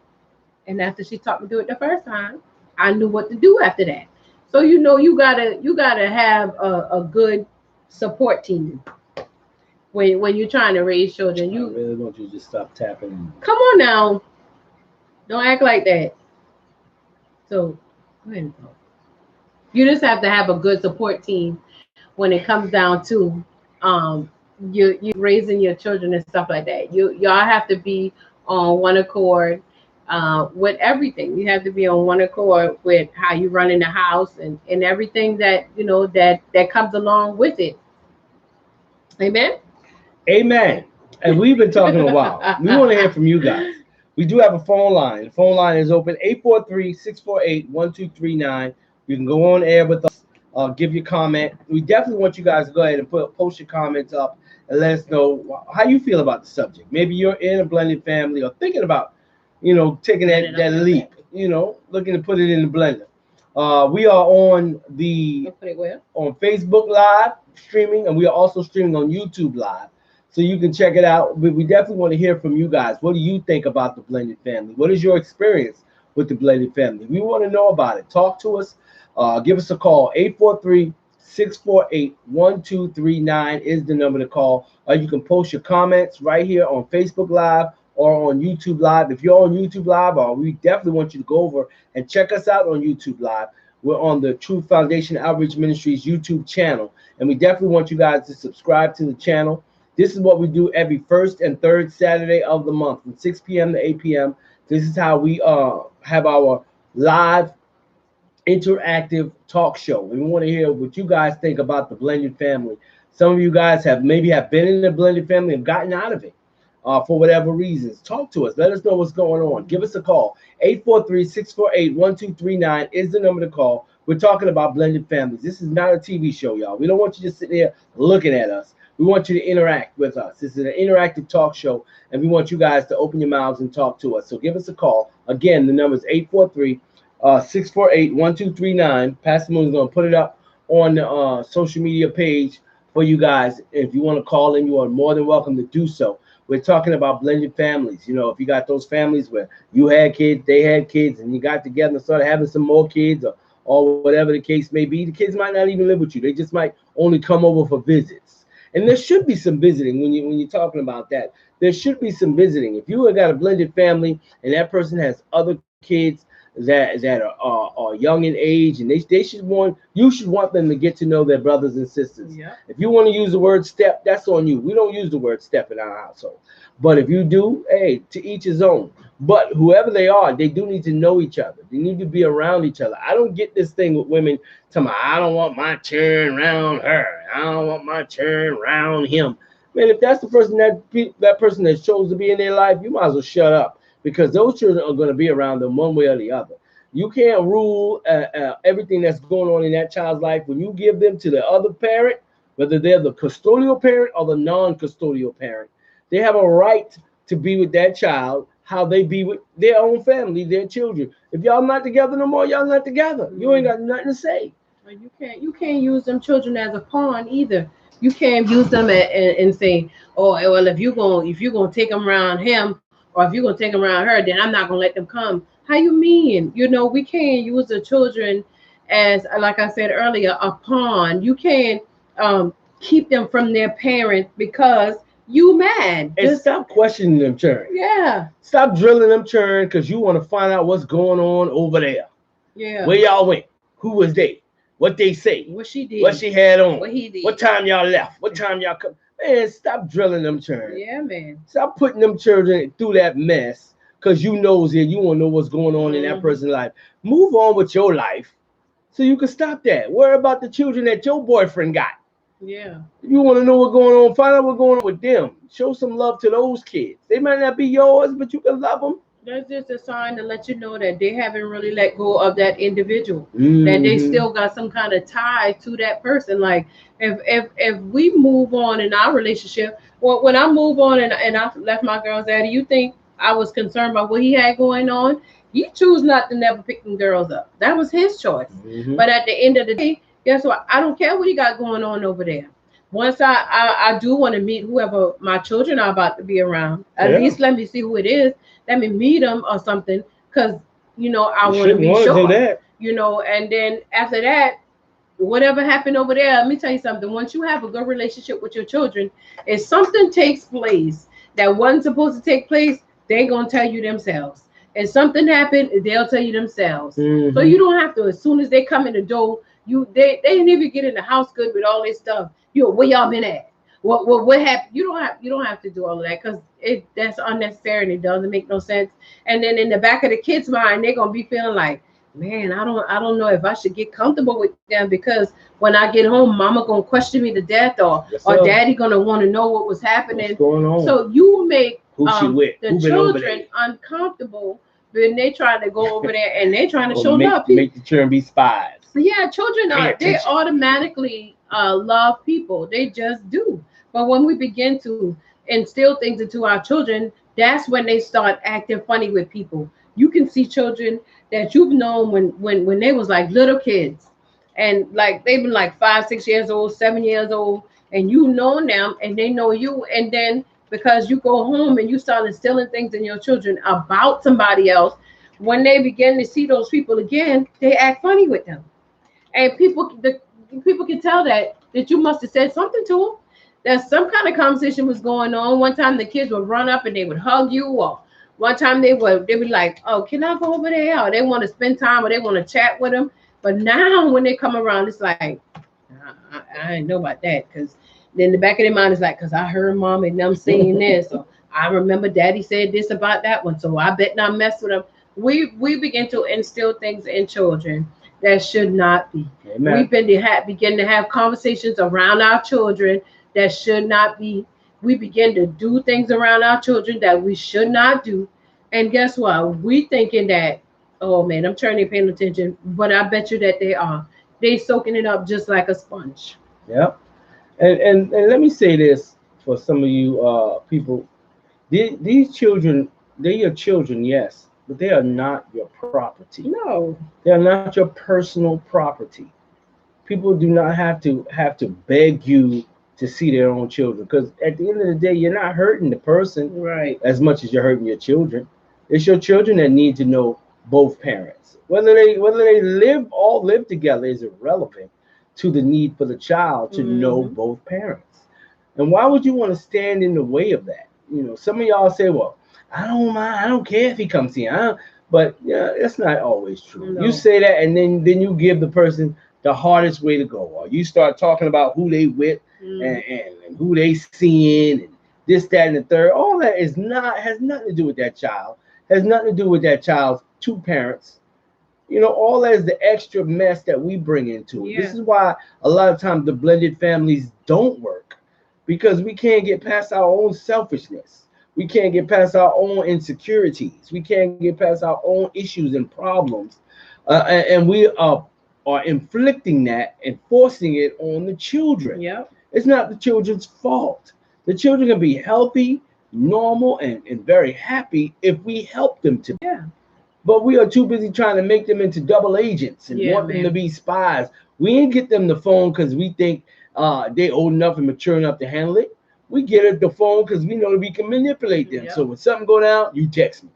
And after she talked me through it the first time, I knew what to do after that. So you gotta have a good support team when you're trying to raise children. I really want you to just stop tapping. Come on now, don't act like that. So go ahead and talk. You just have to have a good support team when it comes down to you raising your children and stuff like that. Y'all have to be on one accord. With everything, you have to be on one accord with how you run in the house and everything that that comes along with it. Amen. Amen. And we've been talking a while. We want to hear from you guys. We do have a phone line. The phone line is open, 843-648-1239. You can go on air with us, give your comment. We definitely want you guys to go ahead and post your comments up and let us know how you feel about the subject. Maybe you're in a blended family or thinking about taking that leap, looking to put it in the blender. We are on on Facebook Live streaming, and we are also streaming on YouTube Live, so you can check it out. But we definitely want to hear from you guys. What do you think about the blended family? What is your experience with the blended family? We want to know about it. Talk to us. Give us a call. 843-648-1239 is the number to call. Or you can post your comments right here on Facebook Live or on YouTube Live. If you're on YouTube Live, we definitely want you to go over and check us out on YouTube Live. We're on the Truth Foundation Outreach Ministries YouTube channel, and we definitely want you guys to subscribe to the channel. This is what we do every first and third Saturday of the month from 6 p.m. to 8 p.m. This is how we have our live interactive talk show. And we want to hear what you guys think about the blended family. Some of you guys have been in the blended family and gotten out of it. For whatever reasons. Talk to us. Let us know what's going on. Give us a call. 843-648-1239 is the number to call. We're talking about blended families. This is not a TV show, y'all. We don't want you just sitting here looking at us. We want you to interact with us. This is an interactive talk show, and we want you guys to open your mouths and talk to us. So give us a call. Again, the number is 843-648-1239. Pastor Moon is going to put it up on the social media page for you guys. If you want to call in, you are more than welcome to do so. We're talking about blended families. You know, if you got those families where you had kids, they had kids, and you got together and started having some more kids, or whatever the case may be, the kids might not even live with you. They just might only come over for visits. And there should be some visiting when you're talking about that. There should be some visiting. If you have got a blended family and that person has other kids that are young in age, and you should want them to get to know their brothers and sisters. Yeah. If you want to use the word step, that's on you. We don't use the word step in our household. But if you do, hey, to each his own. But whoever they are, they do need to know each other. They need to be around each other. I don't get this thing with women telling me, I don't want my children around her. I don't want my children around him. Man, if that's the person that person that chose to be in their life, you might as well shut up, because those children are going to be around them one way or the other. You can't rule everything that's going on in that child's life. When you give them to the other parent, whether they're the custodial parent or the non-custodial parent, they have a right to be with that child how they be with their own family, their children. If y'all not together no more, y'all not together. You ain't got nothing to say. You can't use them children as a pawn either. You can't use them and say, oh well, if you're gonna take them around him, or if you're gonna take them around her, then I'm not gonna let them come. How you mean? You know, we can't use the children as, like I said earlier, a pawn. You can't keep them from their parents because you mad. And stop questioning them children. Yeah. Stop drilling them children because you want to find out what's going on over there. Yeah. Where y'all went? Who was they? What they say? What she did? What she had on? What he did? What time y'all left? What time y'all come? Man, stop drilling them children. Yeah, man. Stop putting them children through that mess because you knows here. You want to know what's going on in that person's life. Move on with your life so you can stop that. Worry about the children that your boyfriend got. Yeah. If you want to know what's going on, find out what's going on with them. Show some love to those kids. They might not be yours, but you can love them. That's just a sign to let you know that they haven't really let go of that individual. That they still got some kind of tie to that person. Like if we move on in our relationship, well, when I move on and I left my girl's daddy, you think I was concerned about what he had going on? He chose not to never pick them girls up. That was his choice. But at the end of the day, guess what? I don't care what he got going on over there. Once I do want to meet whoever my children are about to be around, at least let me see who it is. Let me meet them or something, because you know I want to be sure. You know, and then after that, whatever happened over there, let me tell you something. Once you have a good relationship with your children, if something takes place that wasn't supposed to take place, they're gonna tell you themselves. If something happened, they'll tell you themselves. So you don't have to. As soon as they come in the door, they didn't even get in the house good with all this stuff. Where y'all been at? What happened? You don't have to do all of that, because that's unnecessary and it doesn't make no sense. And then in the back of the kids' mind, they're gonna be feeling like, man, I don't know if I should get comfortable with them, because when I get home, mama gonna question me to death, or daddy gonna want to know what was happening. What's going on? So you make the children uncomfortable when they trying to go over there and they trying to show love. Make the children be spies. Yeah, children they automatically love people. They just do. But when we begin to instill things into our children, that's when they start acting funny with people. You can see children that you've known when they was like little kids, and like they've been like 5, 6 years old, 7 years old, and you know them and they know you, and then because you go home and you start instilling things in your children about somebody else, when they begin to see those people again, they act funny with them. And people can tell that you must have said something to them. That some kind of conversation was going on. One time the kids would run up and they would hug you, or one time they'd be like, oh, can I go over there? Or they want to spend time, or they want to chat with them. But now when they come around, it's like, I didn't know about that, because then the back of their mind is like, because I heard mom and them saying this, or I remember daddy said this about that one, so I bet not mess with them. We begin to instill things in children that should not be. Amen. We begin to have conversations around our children that should not be. We begin to do things around our children that we should not do. And guess what? We thinking that, oh man, I'm turning paying attention, but I bet you that they are. They soaking it up just like a sponge. Yep. And let me say this for some of you people. These children, they're your children, yes, but they are not your property. No. They are not your personal property. People do not have to beg you to see their own children. Because at the end of the day, you're not hurting the person Right. as much as you're hurting your children. It's your children that need to know both parents. Whether they live together is irrelevant to the need for the child to know both parents. And why would you want to stand in the way of that? You know, some of y'all say, well, I don't mind, I don't care if he comes in. But yeah, that's not always true. No. You say that and then you give the person the hardest way to go. Or you start talking about who they with and who they seeing and this, that, and the third. All that has nothing to do with that child. Has nothing to do with that child's two parents. You know, all that is the extra mess that we bring into it. Yeah. This is why a lot of times the blended families don't work, because we can't get past our own selfishness. We can't get past our own insecurities. We can't get past our own issues and problems. And we are inflicting that and forcing it on the children. Yep. It's not the children's fault. The children can be healthy, normal, and very happy if we help them to. Yeah. But we are too busy trying to make them into double agents and want them to be spies. We ain't get them the phone because we think they old enough and mature enough to handle it. We get it the phone because we know that we can manipulate them. Yep. So when something go down, you text me.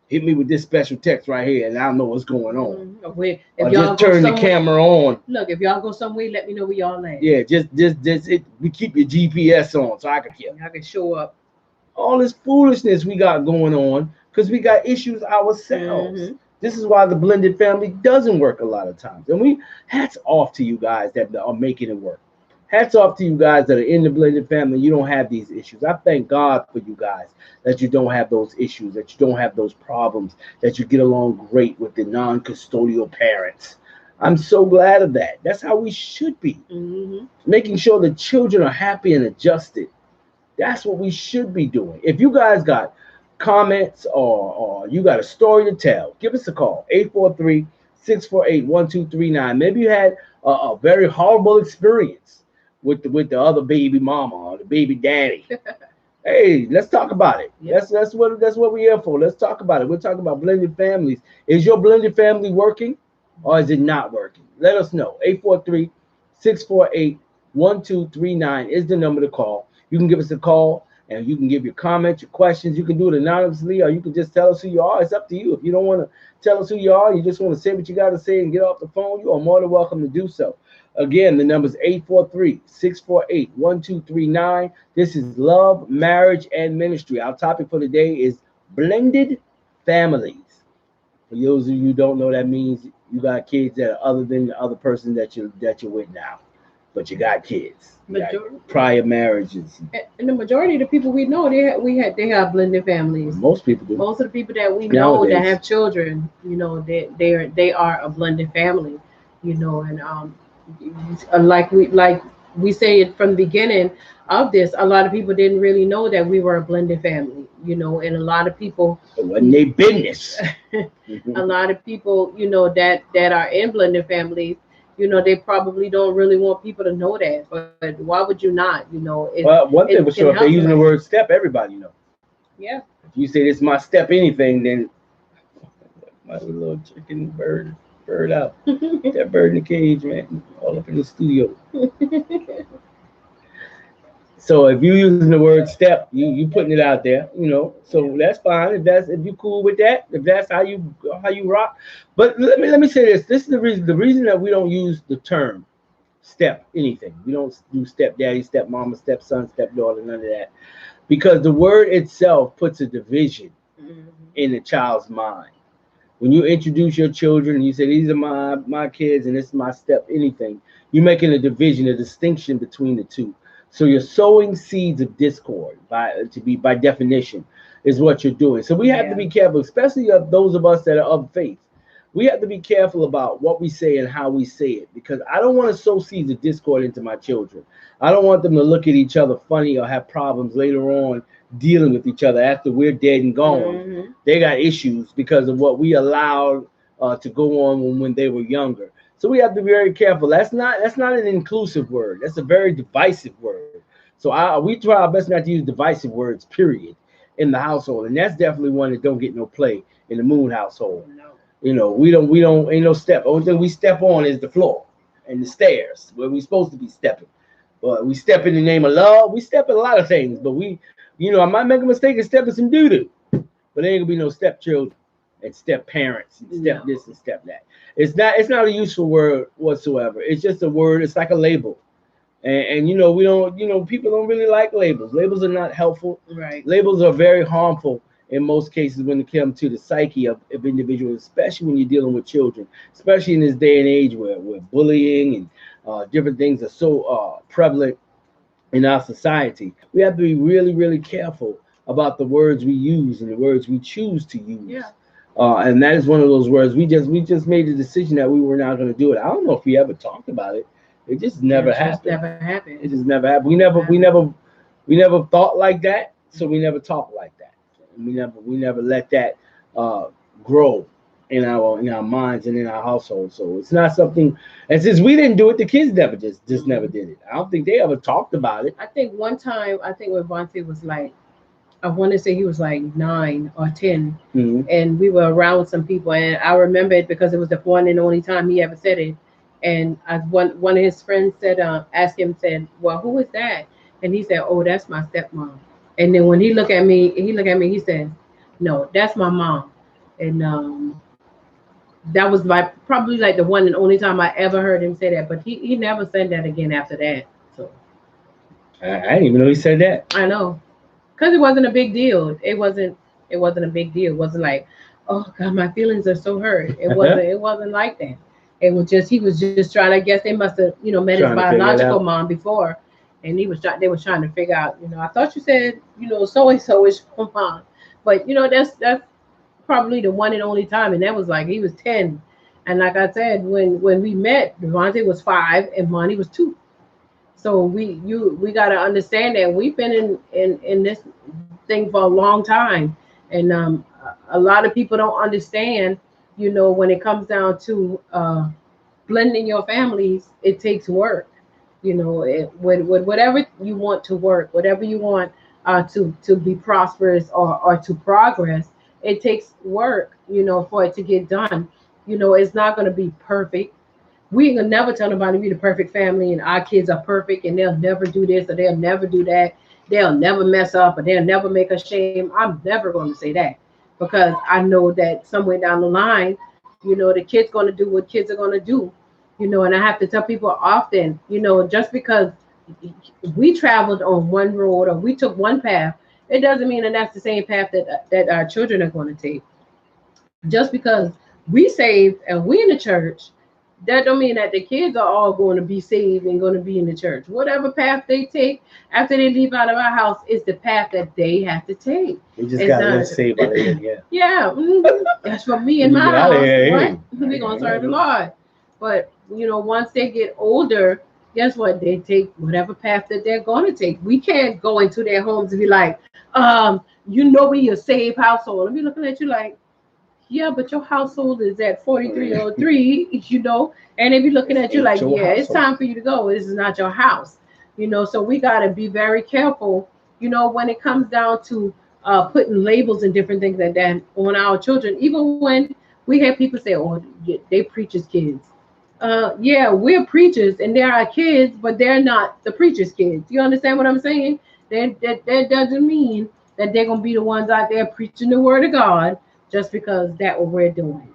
Hit me with this special text right here, and I'll know what's going on. If Or y'all just turn the camera on. Look, if y'all go somewhere, let me know where y'all at. Yeah, we keep your GPS on so I can hear. I can show up. All this foolishness we got going on because we got issues ourselves. This is why the blended family doesn't work a lot of times. And hats off to you guys that are making it work. Hats off to you guys that are in the blended family. You don't have these issues. I thank God for you guys that you don't have those issues, that you don't have those problems, that you get along great with the non-custodial parents. I'm so glad of that. That's how we should be. Making sure the children are happy and adjusted. That's what we should be doing. If you guys got comments or you got a story to tell, give us a call, 843-648-1239. Maybe you had a very horrible experience with the other baby mama or the baby daddy. Hey, let's talk about it. Yep. That's what we're here for. Let's talk about it. We're talking about blended families. Is your blended family working or is it not working? Let us know. 843-648-1239 is the number to call. You can give us a call and you can give your comments, your questions. You can do it anonymously or you can just tell us who you are. It's up to you. If you don't want to tell us who you are, you just want to say what you got to say and get off the phone, you are more than welcome to do so. Again, the number is 843-648-1239. This is Love, Marriage, and Ministry. Our topic for today is blended families. For those of you who don't know, that means you got kids that are other than the other person that you're with now. But you got kids. You got prior marriages. And the majority of the people we know, they have blended families. Most people do. Most of the people that we know that have children, you know, they are a blended family, you know, and like we say it from the beginning of this, a lot of people didn't really know that we were a blended family, you know, and a lot of people it wasn't their business. A lot of people, you know, that are in blended families, you know, they probably don't really want people to know that, but why would you not? You know, well, one thing for sure, if they're using the word step, everybody know. Yeah. If you say this is my step anything, then my little chicken bird out. That bird in the cage, man, all up in the studio. So if you're using the word step, you putting it out there, you know. So that's fine. If you cool with that, if that's how you rock. But let me say this. This is the reason that we don't use the term step anything. We don't do stepdaddy, stepmama, stepson, stepdaughter, none of that. Because the word itself puts a division in the child's mind. When you introduce your children, you say these are my kids and this is my step anything, you're making a division, a distinction between the two. So you're sowing seeds of discord by definition is what you're doing. So we have to be careful, especially of those of us that are of faith. We have to be careful about what we say and how we say it, because I don't want to sow seeds of discord into my children. I don't want them to look at each other funny or have problems later on dealing with each other after we're dead and gone. They got issues because of what we allowed to go on when they were younger. So we have to be very careful. That's not an inclusive word. That's a very divisive word. So we try our best not to use divisive words, period, in the household. And that's definitely one that don't get no play in the Moon household. No. You know, we don't ain't no step. Only thing we step on is the floor and the stairs where we supposed to be stepping. But we step in the name of love. We step in a lot of things. But I might make a mistake and step in some doo-doo. But there ain't gonna be no stepchildren and step parents and step this and step that. It's not a useful word whatsoever. It's just a word. It's like a label. And we don't, people don't really like labels. Labels are not helpful. Right. Labels are very harmful in most cases when it comes to the psyche of individuals, especially when you're dealing with children, especially in this day and age where bullying and different things are so prevalent in our society. We have to be really, really careful about the words we use and the words we choose to use. Yeah. And that is one of those words we just made the decision that we were not going to do it. I don't know if we ever talked about it. It just never happened. Never happened. It just never happened. We never thought like that, so we never talked like that. And we never let that grow in our minds and in our household. So it's not something. And since we didn't do it, the kids never just never did it. I don't think they ever talked about it. I think one time, when Vontae was like, I want to say he was like 9 or 10, and we were around with some people, and I remember it because it was the one and only time he ever said it. And one of his friends asked him, well, who is that? And he said, oh, that's my stepmom. And then when he looked at me, he said, no, that's my mom. And that was probably like the one and only time I ever heard him say that. But he never said that again after that. So I didn't even know he said that. I know, because it wasn't a big deal. It wasn't a big deal. It wasn't like, oh God, my feelings are so hurt. It wasn't. It wasn't like that. It was just, he was just trying. I guess they must have, met his biological mom before, and they was trying to figure out. I thought you said, so and so is your mom, but that's probably the one and only time, and that was like he was 10, and like I said, when we met, Devontae was 5 and Monty was 2. So we got to understand that we've been in this thing for a long time, and a lot of people don't understand. When it comes down to blending your families, it takes work. With whatever you want to work, whatever you want to be prosperous or to progress, it takes work, for it to get done. It's not going to be perfect. We can never tell nobody we're the perfect family and our kids are perfect and they'll never do this or they'll never do that. They'll never mess up or they'll never make us shame. I'm never going to say that, because I know that somewhere down the line, the kid's going to do what kids are going to do, and I have to tell people often, just because we traveled on one road or we took one path, it doesn't mean that that's the same path that our children are going to take. Just because we saved and we in the church, that don't mean that the kids are all going to be saved and going to be in the church. Whatever path they take after they leave out of our house is the path that they have to take. They just got to save by the end, yeah. Yeah, that's for me and my house, right? We're going to serve the Lord. But, once they get older, guess what? They take whatever path that they're going to take. We can't go into their homes and be like, we're a saved household. And be looking at you like, yeah, but your household is at 4303, and they be looking at you like, yeah, it's time for you to go. This is not your house, so we got to be very careful, when it comes down to putting labels and different things like that on our children. Even when we have people say, oh, they preachers' kids. Yeah, we're preachers and they're our kids, but they're not the preachers' kids. You understand what I'm saying? That doesn't mean that they're going to be the ones out there preaching the word of God, just because that's what we're doing,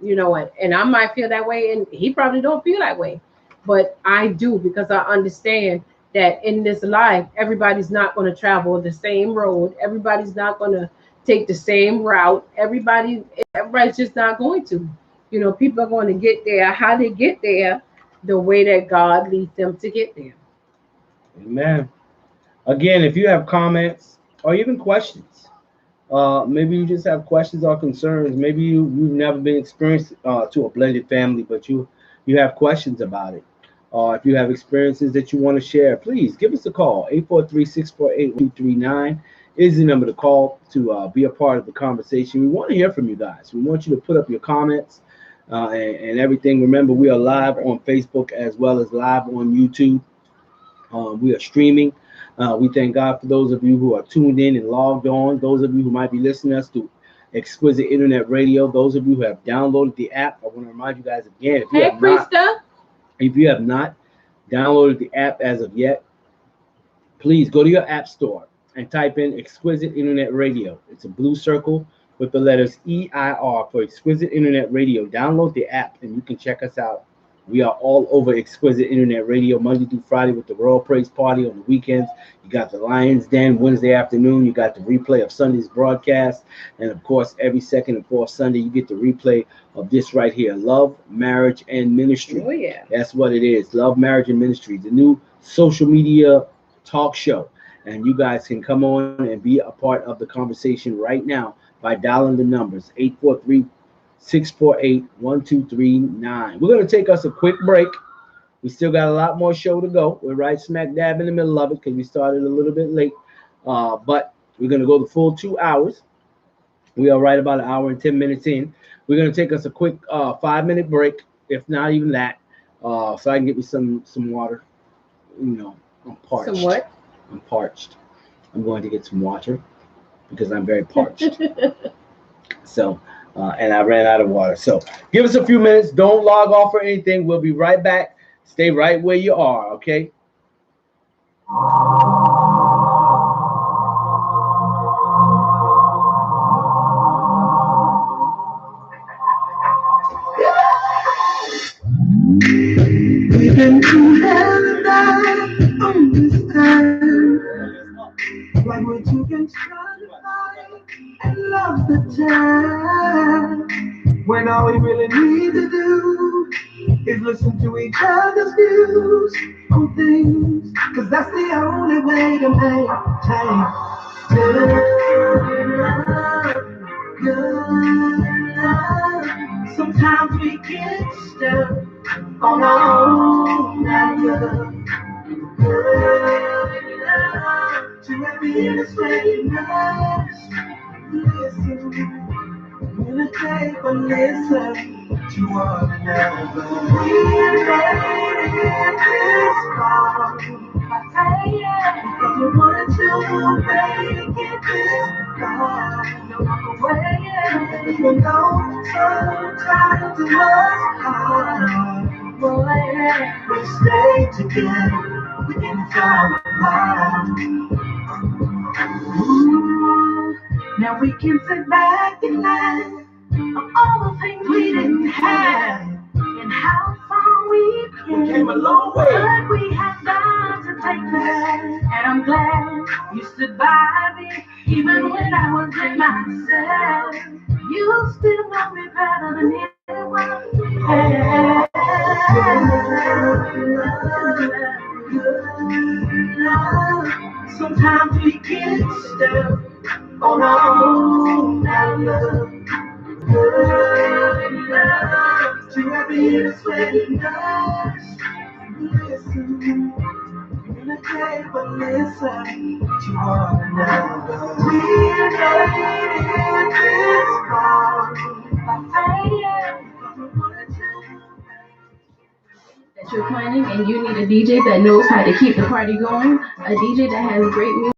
and I might feel that way, and he probably don't feel that way, but I do, because I understand that in this life, everybody's not going to travel the same road. Everybody's not going to take the same route. Everybody's just not going to. People are going to get there how they get there, the way that God leads them to get there. Amen. Again, if you have comments or even questions, maybe you just have questions or concerns. Maybe you've never been experienced to a blended family, but you have questions about it. If you have experiences that you want to share, please give us a call. 843-648-1239 is the number to call to be a part of the conversation. We want to hear from you guys. We want you to put up your comments and everything. Remember, we are live on Facebook as well as live on YouTube. We are streaming. We thank God for those of you who are tuned in and logged on. Those of you who might be listening to us through Exquisite Internet Radio. Those of you who have downloaded the app, I want to remind you guys again, if you have not downloaded the app as of yet, please go to your app store and type in Exquisite Internet Radio. It's a blue circle with the letters EIR for Exquisite Internet Radio. Download the app and you can check us out. We are all over Exquisite Internet Radio Monday through Friday with the Royal Praise Party on the weekends. You got the Lions Den Wednesday afternoon. You got the replay of Sunday's broadcast. And, of course, every second and fourth Sunday, you get the replay of this right here, Love, Marriage, and Ministry. Oh, yeah. That's what it is, Love, Marriage, and Ministry, the new social media talk show. And you guys can come on and be a part of the conversation right now by dialing the numbers, 843-648-1239. We're going to take us a quick break. We still got a lot more show to go. We're right smack dab in the middle of it because we started a little bit late. But we're going to go the full 2 hours. We are right about an hour and 10 minutes in. We're going to take us a quick 5-minute break, if not even that, so I can get me some water. You know, I'm parched. Some what? I'm parched. I'm going to get some water because I'm very parched. So, and I ran out of water. So give us a few minutes. Don't log off or anything. We'll be right back. Stay right where you are, okay? We've been through hell and back on this time. Like we're two can try to fight and love the time. When all we really need to do is listen to each other's views on things. Cause that's the only way to maintain good love, good love. Sometimes we get stuck on our own love. Good love to every innocent us. Listen, meditate, but listen to one another. We made it this far by praying, because we wanted to make it this far. No way, even though sometimes it was hard. Boy, we stayed together, we didn't fall apart. Ooh, now we can sit back and laugh on all the things we didn't have and how far we came a long way. But we have done to take that, and I'm glad you stood by me even when I wasn't myself. You still know me better than anyone else. Sometimes we get stuck on our own love. Good love to every innocent us. Listen, communicate, but listen to one another. We made it this far by praying, because we wanted to. That you're planning and you need a DJ that knows how to keep the party going, a DJ that has great music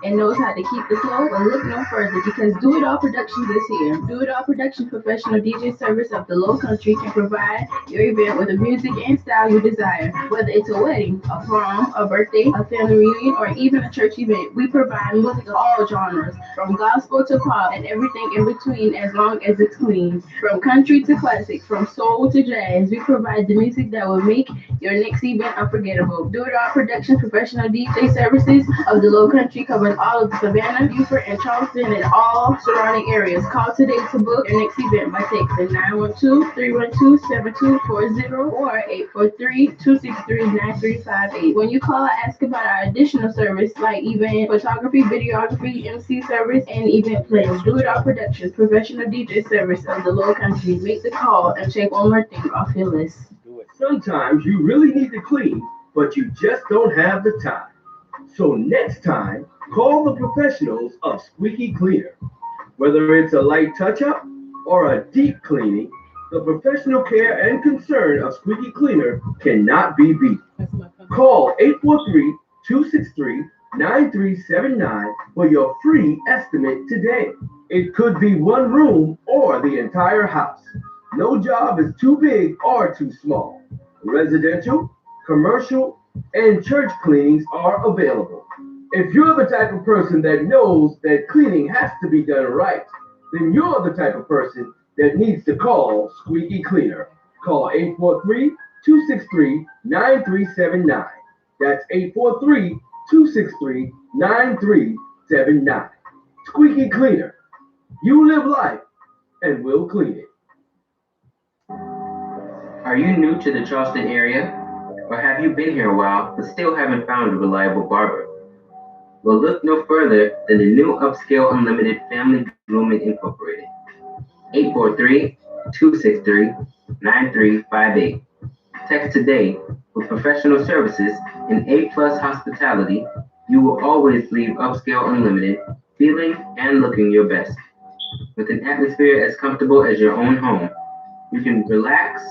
and knows how to keep the flow, well, look no further, because Do It All Productions is here. Do It All Production professional DJ service of the Low Country can provide your event with the music and style you desire. Whether it's a wedding, a prom, a birthday, a family reunion, or even a church event, we provide music of all genres, from gospel to pop and everything in between, as long as it's clean. From country to classic, from soul to jazz, we provide the music that will make your next event unforgettable. Do It All Production professional DJ services of the Low Country covers all of Savannah, Beaufort, and Charleston and all surrounding areas. Call today to book your next event by texting 912-312-7240 or 843-263-9358. When you call, ask about our additional service like event photography, videography, MC service, and event plans. Do It All Productions, professional DJ service of the Low Country. Make the call and check one more thing off your list. Sometimes you really need to clean, but you just don't have the time. So next time, call the professionals of Squeaky Cleaner. Whether it's a light touch-up or a deep cleaning, the professional care and concern of Squeaky Cleaner cannot be beat. Call 843-263-9379 for your free estimate today. It could be one room or the entire house. No job is too big or too small. Residential, commercial, and church cleanings are available. If you're the type of person that knows that cleaning has to be done right, then you're the type of person that needs to call Squeaky Cleaner. Call 843-263-9379. That's 843-263-9379. Squeaky Cleaner. You live life and we'll clean it. Are you new to the Charleston area? Or have you been here a while but still haven't found a reliable barber? Well, look no further than the new Upscale Unlimited Family Grooming Incorporated. 843-263-9358. Text today. With professional services and A-plus hospitality, you will always leave Upscale Unlimited feeling and looking your best. With an atmosphere as comfortable as your own home, you can relax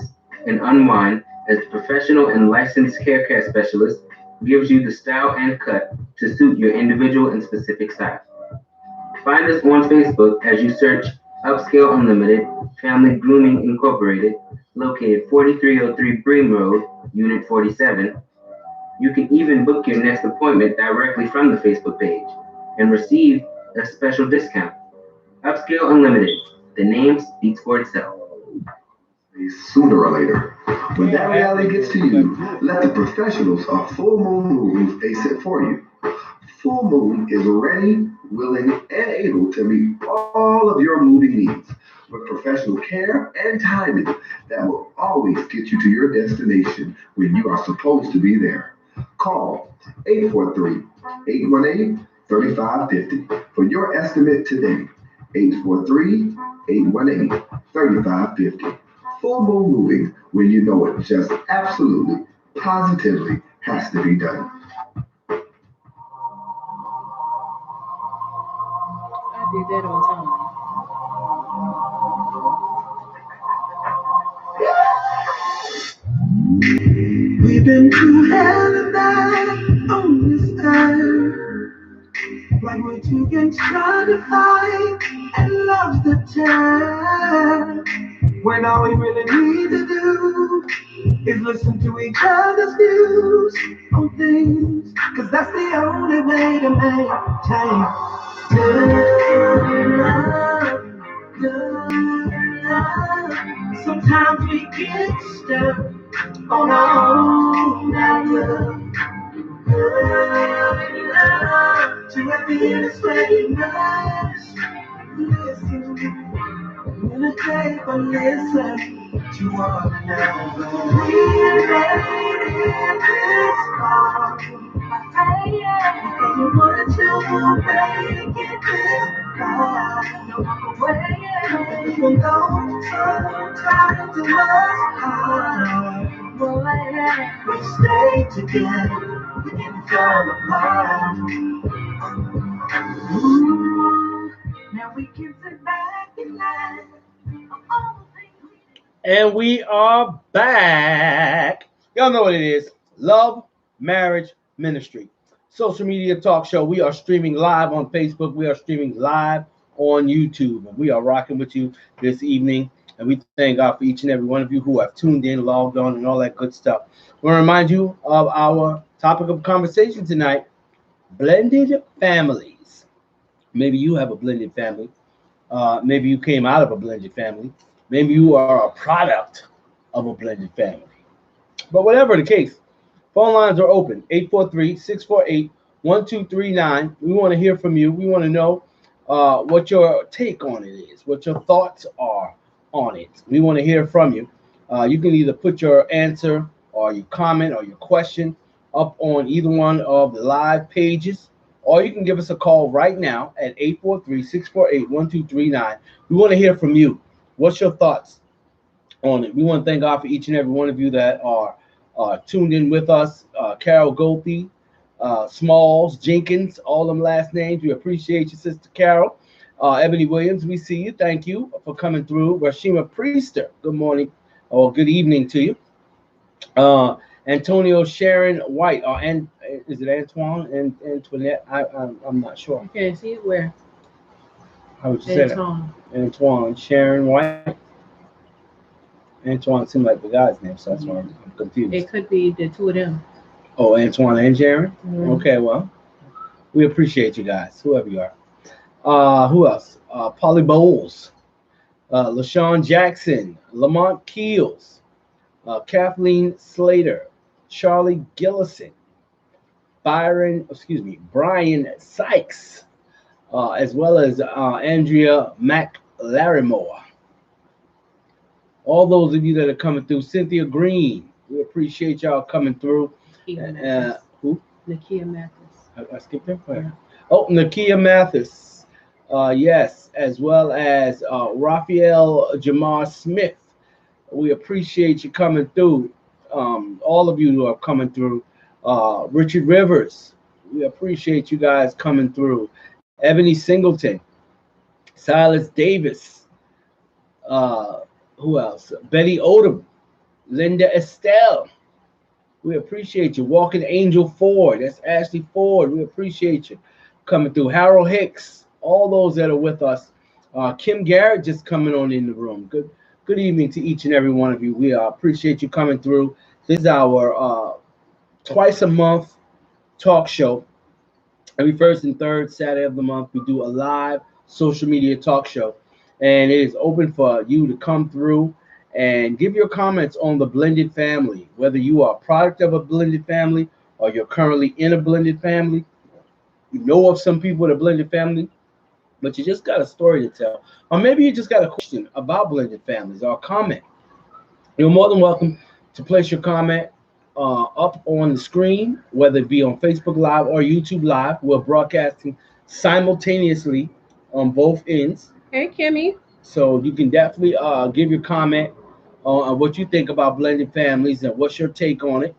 and unwind as the professional and licensed hair care specialist gives you the style and cut to suit your individual and specific style. Find us on Facebook as you search Upscale Unlimited Family Grooming Incorporated, located 4303 Bream Road, Unit 47. You can even book your next appointment directly from the Facebook page and receive a special discount. Upscale Unlimited, the name speaks for itself. Sooner or later, when that reality gets to you, let the professionals of Full Moon Moving face it for you. Full Moon is ready, willing, and able to meet all of your moving needs with professional care and timing that will always get you to your destination when you are supposed to be there. Call 843-818-3550 for your estimate today. 843-818-3550. Full Moon Moving, when you know it just absolutely, positively has to be done. I did that on time. We've been through hell and back on this time. Like we're two gangs trying to fight and love's the time. When all we really need to do is listen to each other's views on things, cause that's the only way to maintain good love, good love. Sometimes we get stuck on our own love, good love. To every illustrated must listen. Meditate but listen to one another. We made it this far because we wanted to make it this far. No way, even though sometimes it was hard, we stayed together, we didn't fall apart. Ooh, now we can sit back and laugh. And we are back. Y'all know what it is. Love Marriage Ministry. Social media talk show. We are streaming live on Facebook. We are streaming live on YouTube. And we are rocking with you this evening. And we thank God for each and every one of you who have tuned in, logged on, and all that good stuff. We want to remind you of our topic of conversation tonight, blended families. Maybe you have a blended family. Maybe you came out of a blended family. Maybe you are a product of a blended family. But whatever the case, phone lines are open, 843-648-1239. We want to hear from you. We want to know what your take on it is, what your thoughts are on it. We want to hear from you. You can either put your answer or your comment or your question up on either one of the live pages, or you can give us a call right now at 843-648-1239. We want to hear from you. What's your thoughts on it? We want to thank God for each and every one of you that are tuned in with us. Carol Goldie, Smalls, Jenkins, all them last names. We appreciate you, Sister Carol. Ebony Williams, we see you. Thank you for coming through. Rashima Priester, good morning or good evening to you. Antonio Sharon White, and is it Antoine and Antoinette? I'm not sure. You can't see it where? How would you say that? Antoine Sharon White. Antoine seemed like the guy's name, so that's why I'm confused. It could be the two of them. Oh, Antoine and Sharon. Mhm. Okay, well, we appreciate you guys, whoever you are. Who else? Polly Bowles, LaShawn Jackson, Lamont Keels, Kathleen Slater, Charlie Gillison, Brian Sykes, as well as Andrea McLarimore. All those of you that are coming through, Cynthia Green, we appreciate y'all coming through. Nakia Mathis. Who? Nakia Mathis. I skipped her? Yeah. Oh, Nakia Mathis. Yes, as well as Raphael Jamar Smith. We appreciate you coming through. All of you who are coming through. Richard Rivers. We appreciate you guys coming through. Ebony Singleton. Silas Davis. Who else? Betty Odom. Linda Estelle. We appreciate you. Walking Angel Ford. That's Ashley Ford. We appreciate you coming through. Harold Hicks. All those that are with us. Kim Garrett just coming on in the room. Good evening to each and every one of you. We appreciate you coming through. This is our twice a month talk show. Every first and third Saturday of the month, we do a live social media talk show. And it is open for you to come through and give your comments on the blended family, whether you are a product of a blended family or you're currently in a blended family. You know of some people in a blended family, but you just got a story to tell. Or maybe you just got a question about blended families or a comment. You're more than welcome to place your comment up on the screen, whether it be on Facebook Live or YouTube Live. We're broadcasting simultaneously on both ends. Hey, Kimmy. So you can definitely give your comment on what you think about blended families and what's your take on it.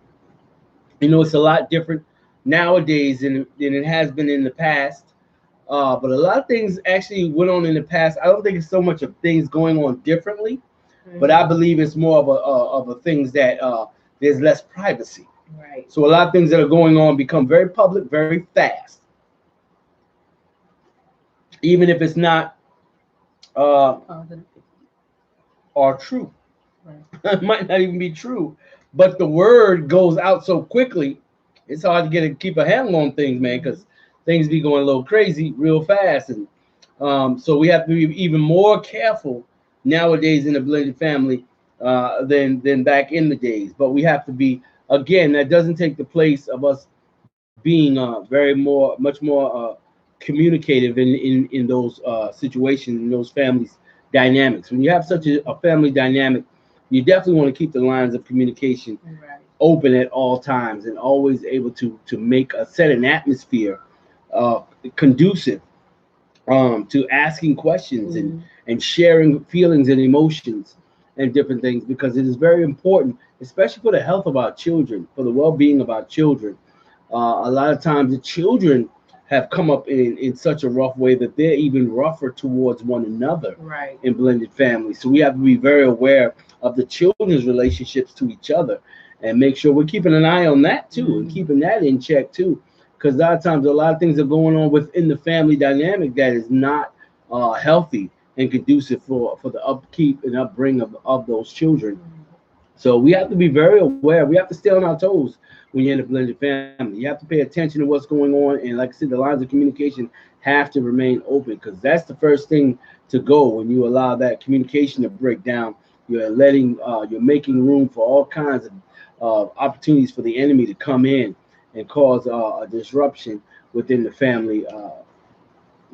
You know, it's a lot different nowadays than it has been in the past. But a lot of things actually went on in the past. I don't think it's so much of things going on differently, but I believe it's more of a things that there's less privacy. Right. So a lot of things that are going on become very public very fast, even if it's not are true. Right. It might not even be true, but the word goes out so quickly, it's hard to keep a handle on things, man, because things be going a little crazy real fast. And so we have to be even more careful nowadays in a blended family than back in the days. But we have to be, again, that doesn't take the place of us being much more communicative in those situations, in those families dynamics. When you have such a family dynamic, you definitely want to keep the lines of communication open at all times and always able to set an atmosphere conducive to asking questions and sharing feelings and emotions and different things, because it is very important, especially for the health of our children, for the well-being of our children. A lot of times the children have come up in such a rough way that they're even rougher towards one another in blended families. So we have to be very aware of the children's relationships to each other and make sure we're keeping an eye on that too, and keeping that in check too. Because a lot of times a lot of things are going on within the family dynamic that is not healthy and conducive for the upkeep and upbringing of those children. So we have to be very aware. We have to stay on our toes when you're in a blended family. You have to pay attention to what's going on. And like I said, the lines of communication have to remain open, because that's the first thing to go. When you allow that communication to break down, you're making room for all kinds of opportunities for the enemy to come in and cause a disruption within the family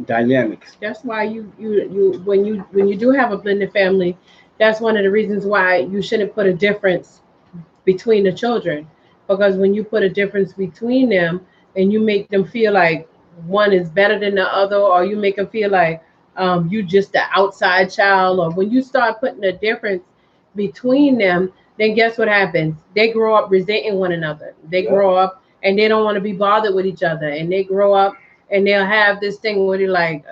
dynamics. That's why when you do have a blended family, that's one of the reasons why you shouldn't put a difference between the children. Because when you put a difference between them and you make them feel like one is better than the other, or you make them feel like you just the outside child, or when you start putting a difference between them, then guess what happens? They grow up resenting one another. They grow up and they don't want to be bothered with each other. And they grow up and they'll have this thing where they're like,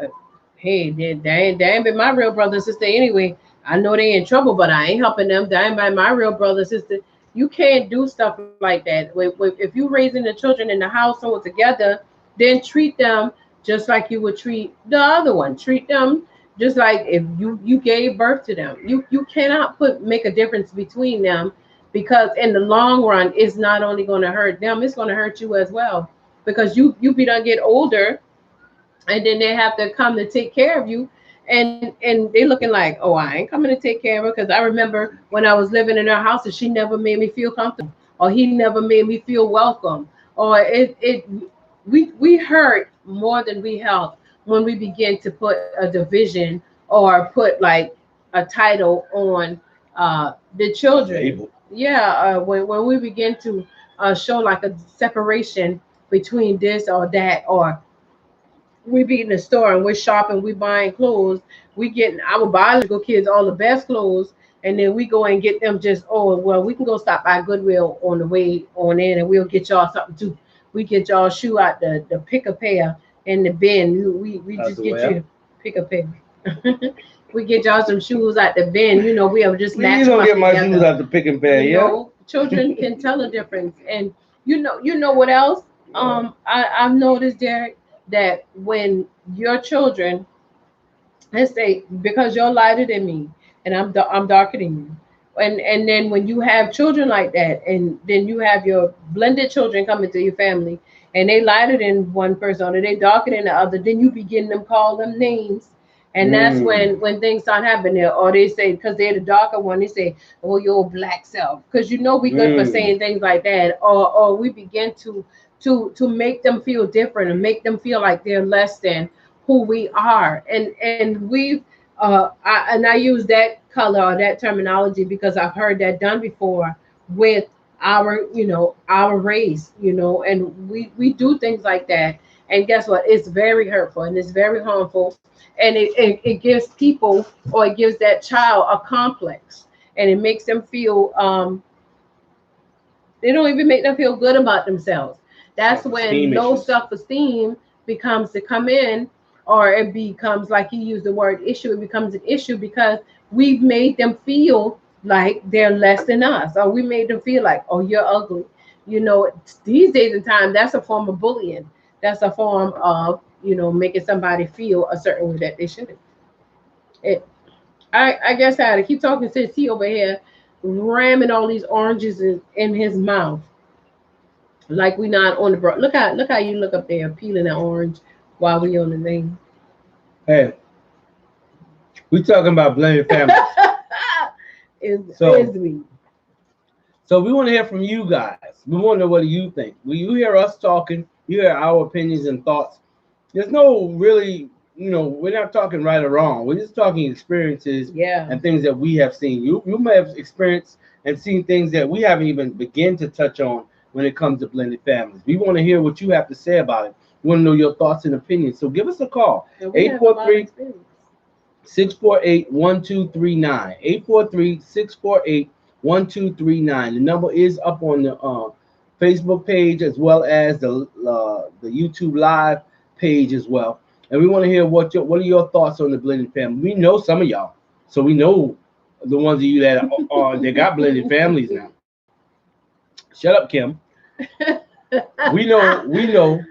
hey, they ain't been my real brother and sister anyway. I know they in trouble, but I ain't helping them. They ain't by my real brother and sister. You can't do stuff like that. If you're raising the children in the household together, then treat them just like you would treat the other one. Treat them just like if you gave birth to them. You cannot make a difference between them, because in the long run, it's not only going to hurt them, it's going to hurt you as well, because you be done get older, and then they have to come to take care of you, and they looking like, oh, I ain't coming to take care of her, because I remember when I was living in her house and she never made me feel comfortable, or he never made me feel welcome, or we hurt more than we help when we begin to put a division or put like a title on the children. Label. Yeah, when we begin to show like a separation between this or that, or we be in the store and we're shopping, we buying clothes, we getting our biological kids all the best clothes, and then we go and get them just, oh, well, we can go stop by Goodwill on the way on in and we'll get y'all something too. We get y'all shoe out the pick a pair in the bin. We just get you pick a pair. We get y'all some shoes out the bin. You know, we have just matched. You don't get my together. shoes out the pick and pair, You know, children can tell the difference. And you know what else? I've noticed, Derek, that when your children, let's say, because you're lighter than me and I'm darker than you, and then when you have children like that, and then you have your blended children coming to your family, and they lighter than one person or they darker than the other, then you begin to call them names. And that's when things start happening. Or they say, because they're the darker one, they say, oh, your black self. Because you know we good for saying things like that. Or we begin to make them feel different and make them feel like they're less than who we are. And we've I use that color or that terminology because I've heard that done before with our race, and we do things like that. And guess what? It's very hurtful and it's very harmful. And it gives people, or it gives that child, a complex, and it makes them feel they don't even make them feel good about themselves. That's when low self-esteem becomes to come in, or it becomes, like you use the word issue, it becomes an issue because we've made them feel like they're less than us, or we made them feel like, oh, you're ugly. These days and time, that's a form of bullying. That's a form of making somebody feel a certain way that they shouldn't. I guess I had to keep talking since he over here ramming all these oranges in his mouth, like we not on the bro. Look how you look up there peeling that orange while we on the thing. Hey, we talking about blended families. So we want to hear from you guys. We want to know, what do you think? Will you hear us talking? You hear our opinions and thoughts. There's no really, we're not talking right or wrong. We're just talking experiences and things that we have seen. You may have experienced and seen things that we haven't even begun to touch on when it comes to blended families. We want to hear what you have to say about it. We want to know your thoughts and opinions. So give us a call. 843-648-1239. 843-648-1239. The number is up on the Facebook page as well as the YouTube live page as well. And we want to hear what are your thoughts on the blended family. We know some of y'all, so we know the ones of you that they got blended families now. Shut up, Kim. we know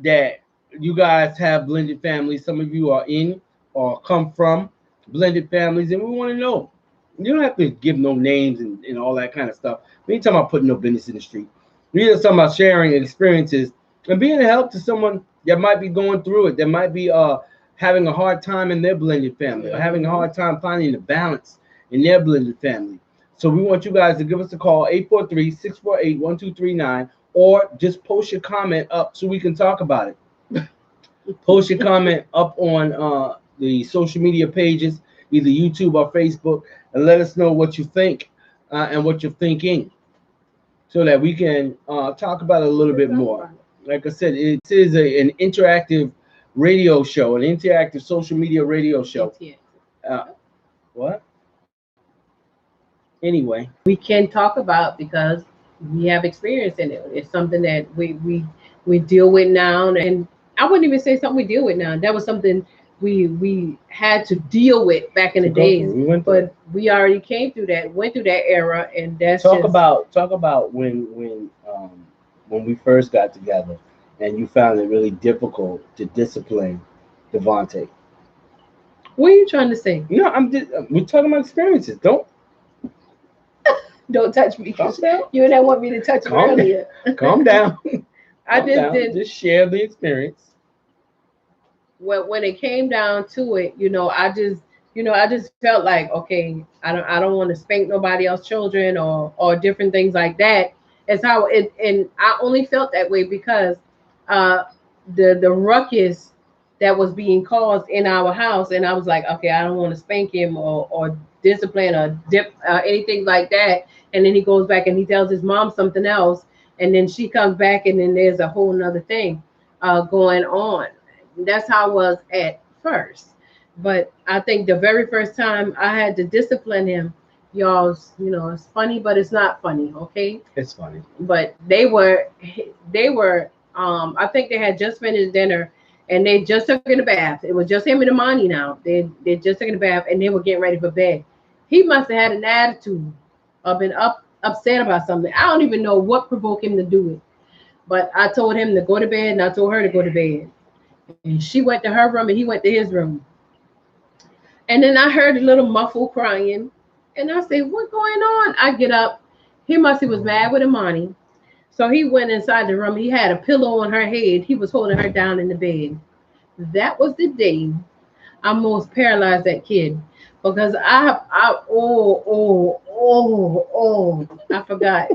that you guys have blended families. Some of you are in or come from blended families, and we want to know. You don't have to give no names and all that kind of stuff. We ain't talking about putting no business in the street. We're just talking about sharing experiences and being a help to someone that might be going through it, that might be having a hard time in their blended family, or having a hard time finding the balance in their blended family. So we want you guys to give us a call, 843-648-1239, or just post your comment up so we can talk about it. Post your comment up on the social media pages, either YouTube or Facebook, and let us know what you think and what you're thinking, so that we can talk about it a little bit more. Like I said, it is an interactive radio show, an interactive social media radio show. What? Anyway, we can talk about because we have experience in it. It's something that we deal with now, and I wouldn't even say something we deal with now. That was something we had to deal with back in the days. But we already came through that, went through that era, and that's talk about when we first got together, and you found it really difficult to discipline Devontae. What are you trying to say? No, we're talking about experiences. Don't. Don't touch me. Calm down. You didn't want me to touch you Calm down. earlier. Calm down. I Calm just down. didn't. Just share the experience. When it came down to it, I just felt like, okay, I don't want to spank nobody else's children or different things like that. It's how it, and I only felt that way because uh the ruckus that was being caused in our house, and I was like, okay, I don't want to spank him or discipline or dip anything like that. And then he goes back and he tells his mom something else, and then she comes back, and then there's a whole nother thing going on. That's how I was at first. But I think the very first time I had to discipline him, y'all, it's funny, but it's not funny, okay? It's funny. But they were I think they had just finished dinner and they just took in the bath. It was just him and Imani now. They just took in the bath and they were getting ready for bed. He must have had an attitude or been upset about something. I don't even know what provoked him to do it. But I told him to go to bed and I told her to go to bed. And she went to her room and he went to his room. And then I heard a little muffled crying. And I said, what's going on? I get up. He was mad with Imani. So he went inside the room. He had a pillow on her head. He was holding her down in the bed. That was the day I most paralyzed that kid. Because I forgot.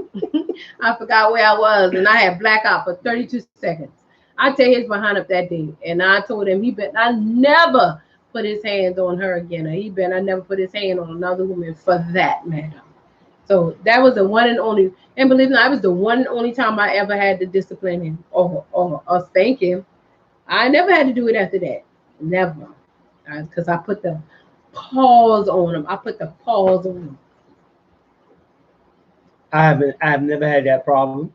I forgot where I was. And I had blackout for 32 seconds. I tear his behind up that day. And I told him he better I never put his hands on her again. Or he better not never put his hand on another woman for that matter. So that was the one and only, and believe it or not, it was the one and only time I ever had to discipline him or spank him. I never had to do it after that. Never. Because I put the pause on him. I've never had that problem.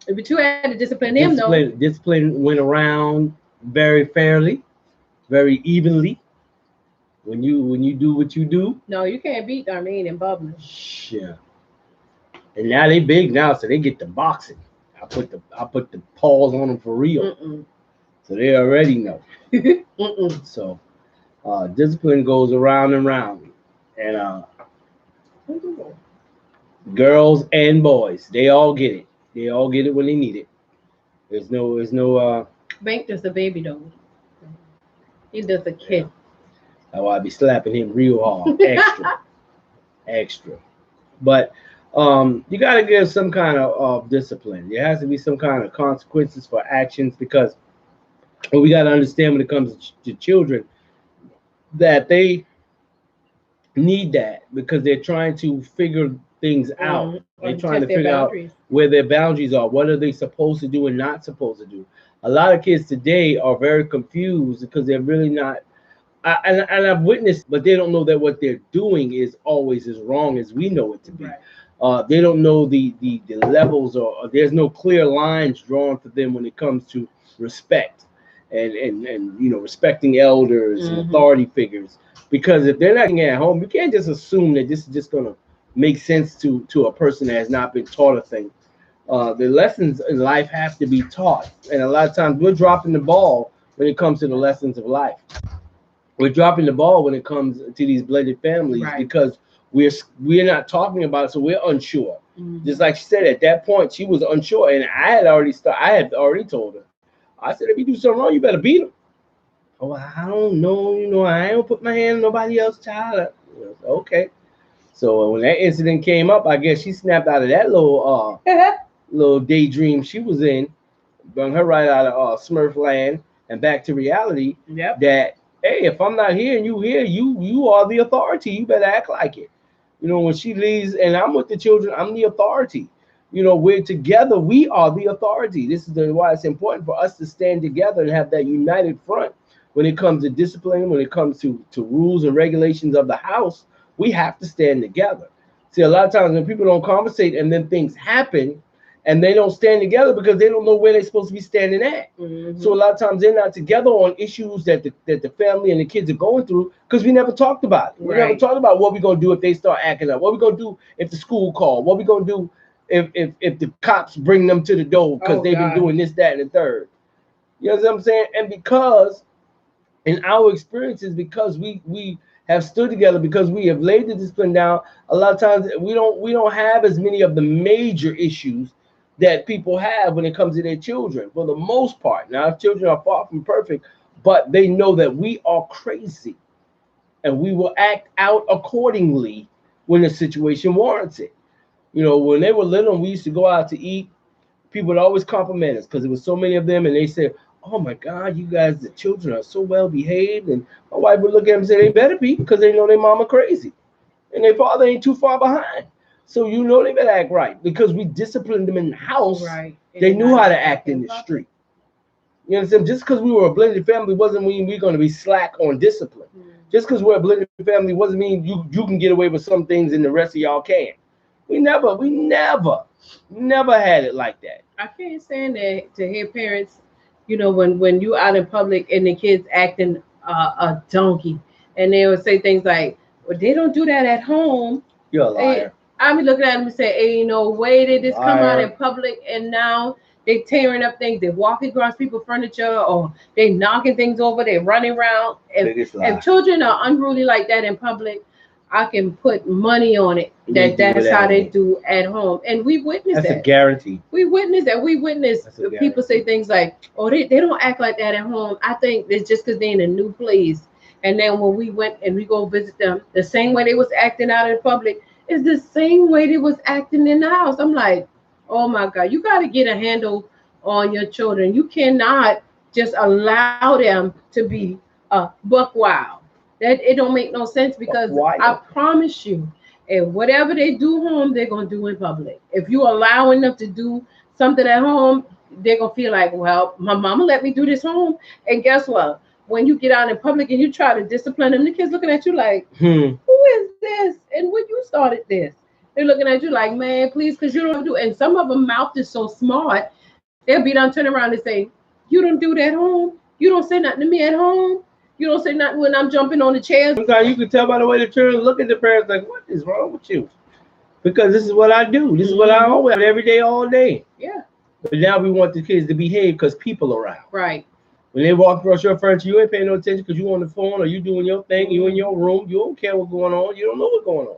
But you had to discipline him, though. Discipline went around very fairly, very evenly. When you do what you do. No, you can't beat Darlene and Bubbly. Yeah. And now they big now, so they get the boxing. I put the pause on them for real. So they already know. So discipline goes around and round. And girls and boys, they all get it. They all get it when they need it. There's no Bank just a baby though. He's just a kid. That's why I be slapping him real hard. Extra. But you got to give some kind of discipline. There has to be some kind of consequences for actions, because what we got to understand when it comes to children, that they need that because they're trying to figure things out. They're trying to figure out where their boundaries are. What are they supposed to do and not supposed to do? A lot of kids today are very confused because they're really not. And I've witnessed, but they don't know that what they're doing is always as wrong as we know it to be. Right. They don't know the levels, or there's no clear lines drawn for them when it comes to respect and respecting elders and authority figures. Because if they're not at home, you can't just assume that this is just going to make sense to a person that has not been taught a thing. The lessons in life have to be taught, and a lot of times we're dropping the ball when it comes to the lessons of life. We're dropping the ball when it comes to these blended families, because we're not talking about it, so we're unsure. Just like she said, at that point she was unsure, and I had already told her. I said, if you do something wrong, you better beat him. Oh, I don't know. I ain't put my hand on nobody else's child. Okay. So when that incident came up, I guess she snapped out of that little daydream she was in, brought her right out of Smurf land and back to reality. That, hey, if I'm not here and you here, you are the authority. You better act like it. When she leaves and I'm with the children, I'm the authority. We're together. We are the authority. This is why it's important for us to stand together and have that united front when it comes to discipline, when it comes to rules and regulations of the house. We have to stand together. See, a lot of times when people don't conversate and then things happen and they don't stand together because they don't know where they're supposed to be standing at. So a lot of times they're not together on issues that the family and the kids are going through because we never talked about it. We never talked about what we're going to do if they start acting up, what we're going to do if the school call, what we're going to do if the cops bring them to the door because they've been doing this, that, and the third. You know what I'm saying? And because in our experiences, because we have stood together because we have laid the discipline down. A lot of times we don't have as many of the major issues that people have when it comes to their children, for the most part. Now, our children are far from perfect, but they know that we are crazy and we will act out accordingly when the situation warrants it. You know, when they were little and we used to go out to eat, people would always compliment us because there was so many of them, and they said, "Oh my God, you guys, the children are so well behaved." And my wife would look at them and say, "They better be, because they know their mama crazy and their father ain't too far behind. So you know they better act right because we disciplined them in the house. Right. They knew how to act in the street." You understand? Just because we were a blended family wasn't mean we're going to be slack on discipline. Just because we're a blended family wasn't mean you can get away with some things and the rest of y'all can't. We never had it like that. I can't stand that to hear parents, you know, when you out in public and the kids acting a donkey, and they would say things like, "Well, they don't do that at home." You're a liar. I be looking at them and say, "Ain't no way they just come out Liar. in public and now they tearing up things. They walking across people's furniture, or they knocking things over. They running around. Biggest lie. If children are unruly like that in public, I can put money on it They that do that's it at how they home. do at home." And we witnessed That's a that. guarantee. We witnessed that. We witnessed That's a people say things like, "Oh, they don't act like that at home." I think it's just because they're in a new place. And then when we went and we go visit them, the same way they was acting out in public is the same way they was acting in the house. I'm like, oh my God, you got to get a handle on your children. You cannot just allow them to be buck wild. That it don't make no sense, because wild. I promise you, and whatever they do home, they're gonna do in public. If you allowing them to do something at home, they're gonna feel like, well, my mama let me do this home. And guess what? When you get out in public and you try to discipline them, the kids looking at you like, who is this? And when you started this? They're looking at you like, man, please, because you don't do. And some of them mouth is so smart, they'll be done turn around and say, you don't do that home. You don't say nothing to me at home. You don't say nothing when I'm jumping on the chairs. Sometimes you can tell by the way the children look at the parents like, what is wrong with you? Because this is what I do. This is what I always every day, all day. Yeah. But now we want the kids to behave because people are around. Right. When they walk across your furniture, you ain't paying no attention because you on the phone or you doing your thing. You in your room. You don't care what's going on. You don't know what's going on.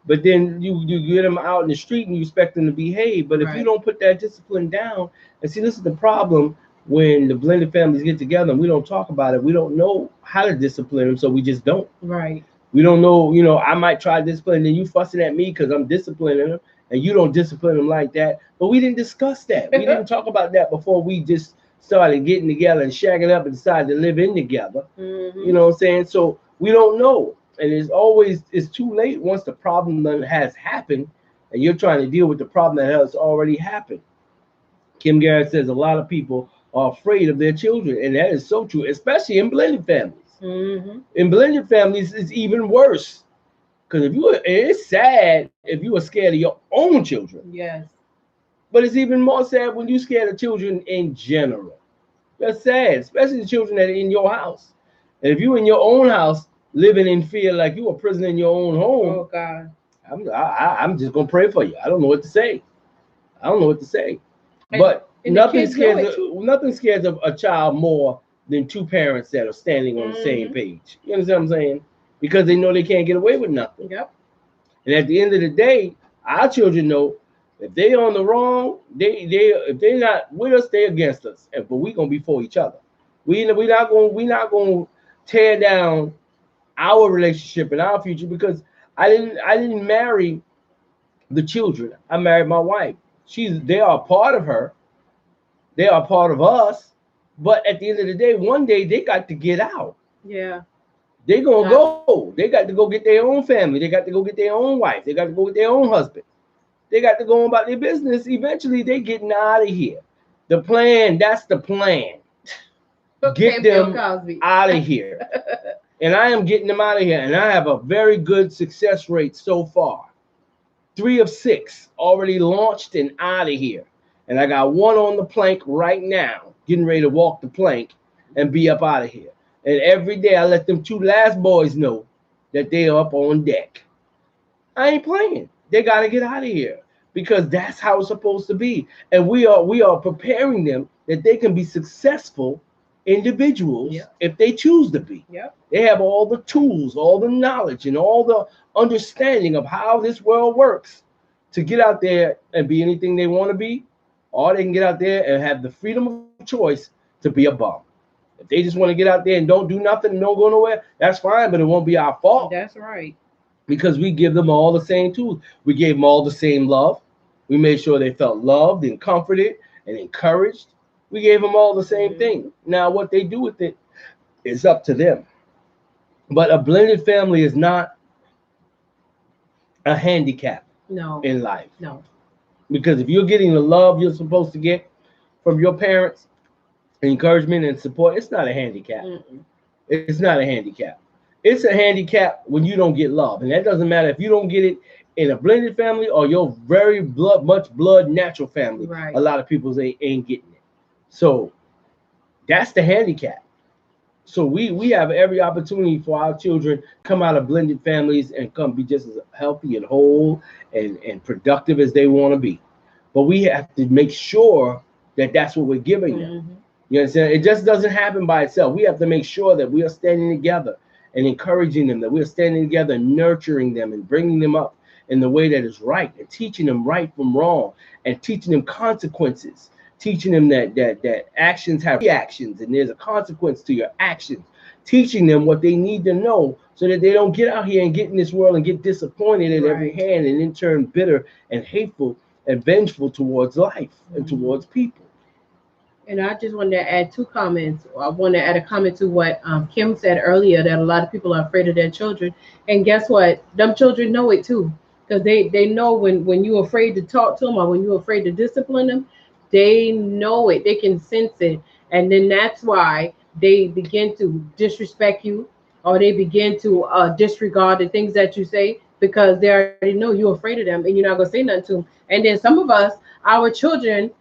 But then you get them out in the street and you expect them to behave. But if you don't put that discipline down, and see, this is the problem when the blended families get together and we don't talk about it. We don't know how to discipline them, so we just don't. Right. We don't know, you know, I might try to discipline, and then you fussing at me because I'm disciplining them, and you don't discipline them like that. But we didn't discuss that. We didn't talk about that before we just started getting together and shagging up and decided to live in together. You know what I'm saying? So we don't know. And it's too late once the problem has happened and you're trying to deal with the problem that has already happened. Kim Garrett says a lot of people are afraid of their children, and that is so true, especially in blended families. In blended families, it's even worse. Because it's sad if you are scared of your own children. Yes. But it's even more sad when you're scared of children in general. That's sad, especially the children that are in your house. And if you're in your own house, living in fear like you're a prisoner in your own home, oh God, I'm just gonna pray for you. I don't know what to say. And, but and nothing scares a child more than two parents that are standing on the same page. You understand what I'm saying? Because they know they can't get away with nothing. Yep. And at the end of the day, our children know if they on the wrong, if they're not with us, they're against us. But we gonna be for each other. We're not gonna tear down our relationship and our future, because I didn't marry the children. I married my wife. They are a part of her. They are part of us. But at the end of the day, one day they got to get out. Yeah. They gonna go. They got to go get their own family. They got to go get their own wife. They got to go get their own husband. They got to go on about their business. Eventually, they getting out of here. That's the plan. Get them out of here. And I am getting them out of here. And I have a very good success rate so far. 3 of 6 already launched and out of here. And I got 1 on the plank right now, getting ready to walk the plank and be up out of here. And every day I let them 2 last boys know that they are up on deck. I ain't playing. They got to get out of here, because that's how it's supposed to be. And we are preparing them that they can be successful individuals Yep. if they choose to be. Yep. They have all the tools, all the knowledge, and all the understanding of how this world works to get out there and be anything they want to be, or they can get out there and have the freedom of choice to be a bum. If they just want to get out there and don't do nothing and don't go nowhere, that's fine, but it won't be our fault That's right. because we give them all the same tools. We gave them all the same love. We made sure they felt loved and comforted and encouraged. We gave them all the same thing. Now, what they do with it is up to them. But a blended family is not a handicap No. in life. No. Because if you're getting the love you're supposed to get from your parents, encouragement and support, it's not a handicap. Mm-mm. It's not a handicap. It's a handicap when you don't get love. And that doesn't matter if you don't get it in a blended family or your very much blood natural family. Right. A lot of people ain't getting it. So that's the handicap. So we have every opportunity for our children to come out of blended families and come be just as healthy and whole and productive as they want to be. But we have to make sure that that's what we're giving them. Mm-hmm. You understand? It just doesn't happen by itself. We have to make sure that we are standing together and encouraging them, that we're standing together and nurturing them and bringing them up in the way that is right and teaching them right from wrong and teaching them consequences, teaching them that actions have reactions and there's a consequence to your actions, teaching them what they need to know so that they don't get out here and get in this world and get disappointed at every hand and then turn bitter and hateful and vengeful towards life and towards people. And I just wanted to add two comments. I want to add a comment to what Kim said earlier, that a lot of people are afraid of their children. And guess what? Them children know it too. Because they know when you're afraid to talk to them or when you're afraid to discipline them, they know it. They can sense it. And then that's why they begin to disrespect you or they begin to disregard the things that you say because they already know you're afraid of them and you're not going to say nothing to them. And then some of us, our children,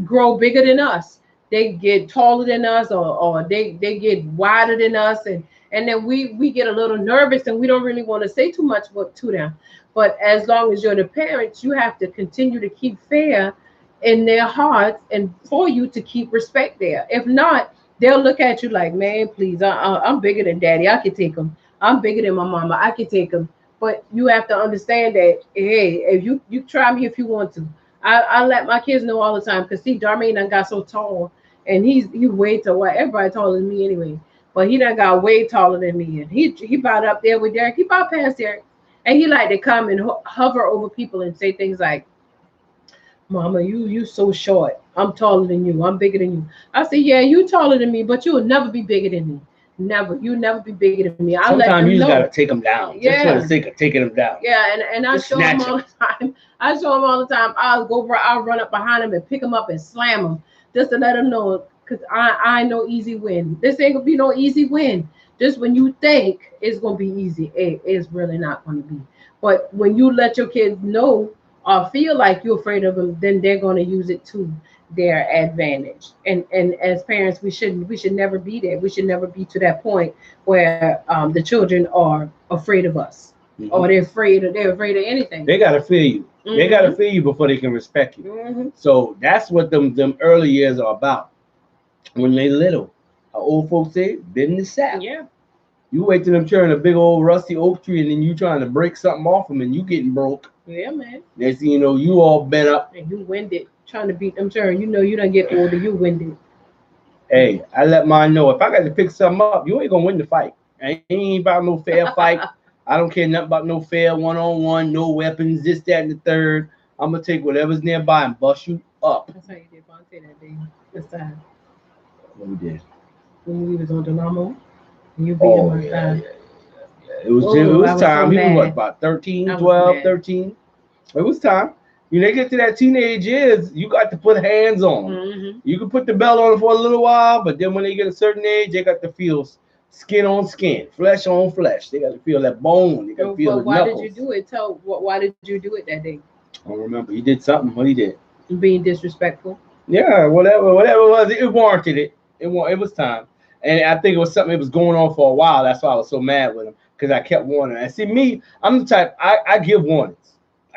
grow bigger than us. They get taller than us or they get wider than us and then we get a little nervous and we don't really want to say too much to them. But as long as you're the parents, you have to continue to keep fair in their hearts and for you to keep respect there. If not, they'll look at you like, man, please, I'm bigger than daddy. I can take them. I'm bigger than my mama. I can take them. But you have to understand that, hey, if you try me if you want to. I let my kids know all the time because see, Darmaine done got so tall and he's way tall. Well, everybody taller than me anyway, but he done got way taller than me and he about up there with Derek. He about past Derek, and he like to come and hover over people and say things like, "Mama, you so short. I'm taller than you. I'm bigger than you." I say, "Yeah, you taller than me, but you will never be bigger than me. Never. You never be bigger than me." Sometimes you just gotta take them down. Yeah. Just for the sake of taking them down. Yeah, and I Just show him snatch all the time. I show him all the time. I'll run up behind him and pick him up and slam him just to let him know, because I know easy win. This ain't gonna be no easy win. Just when you think it's gonna be easy, it's really not gonna be. But when you let your kids know or feel like you're afraid of them, then they're gonna use it to their advantage. And as parents, we should never be there. We should never be to that point where the children are afraid of us. Mhm. Or they're afraid of anything. They gotta feel you. Mhm. They gotta feel you before they can respect you. Mm-hmm. So that's what them early years are about. When they little, how old folks say, bend in the sap. Yeah. You wait till them turn a big old rusty oak tree and then you trying to break something off them and you getting broke. Yeah, man. Next thing you know, you all bent up. And you winded trying to beat them turn. You know you don't get older, you winded. Hey, I let mine know if I got to pick something up, you ain't gonna win the fight. I ain't about no fair fight. I don't care nothing about no fair one-on-one, no weapons, this, that, and the third. I'm gonna take whatever's nearby and bust you up. That's how you did Vontae that day. This time. What we did. When we was on Delamo. You beat Oh, him yeah, one time. It was, Oh, it was I was time. so He was mad. what, about 13, I was 12, mad. 13? It was time. When they get to that teenage years, you got to put hands on them. Mm-hmm. You can put the belt on them for a little while, but then when they get a certain age, they got to feel skin on skin, flesh on flesh. They got to feel that bone. They got to feel But the why knuckles. did you do it? Why did you do it that day? I don't remember. He did something. What he did? Being disrespectful. Yeah, whatever it was, it warranted it. It was time. And I think it was something that was going on for a while. That's why I was so mad with him, because I kept warning. And see, me, I'm the type, I give warnings.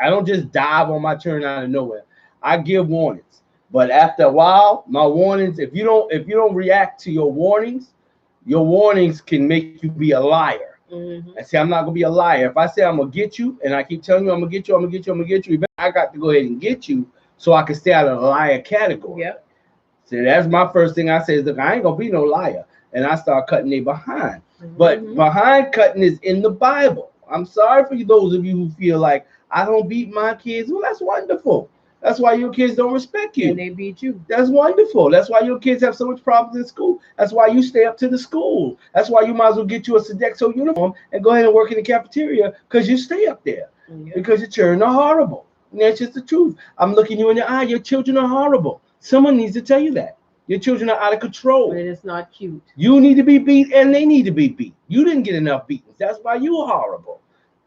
I don't just dive on my turn out of nowhere. I give warnings. But after a while, my warnings, if you don't react to your warnings can make you be a liar. I say, I'm not gonna be a liar. If I say I'm gonna get you, and I keep telling you I'm gonna get you, I got to go ahead and get you so I can stay out of the liar category. Yep. So that's my first thing I say is, look, I ain't gonna be no liar. And I start cutting they behind. But behind cutting is in the Bible. I'm sorry for those of you who feel like I don't beat my kids. Well, that's wonderful. That's why your kids don't respect you. And they beat you. That's wonderful. That's why your kids have so much problems in school. That's why you stay up to the school. That's why you might as well get you a Sodexo uniform and go ahead and work in the cafeteria, because you stay up there. Because your children are horrible. And that's just the truth. I'm looking you in the eye. Your children are horrible. Someone needs to tell you that. Your children are out of control. But it's not cute. You need to be beat, and they need to be beat. You didn't get enough beatings. That's why you're horrible.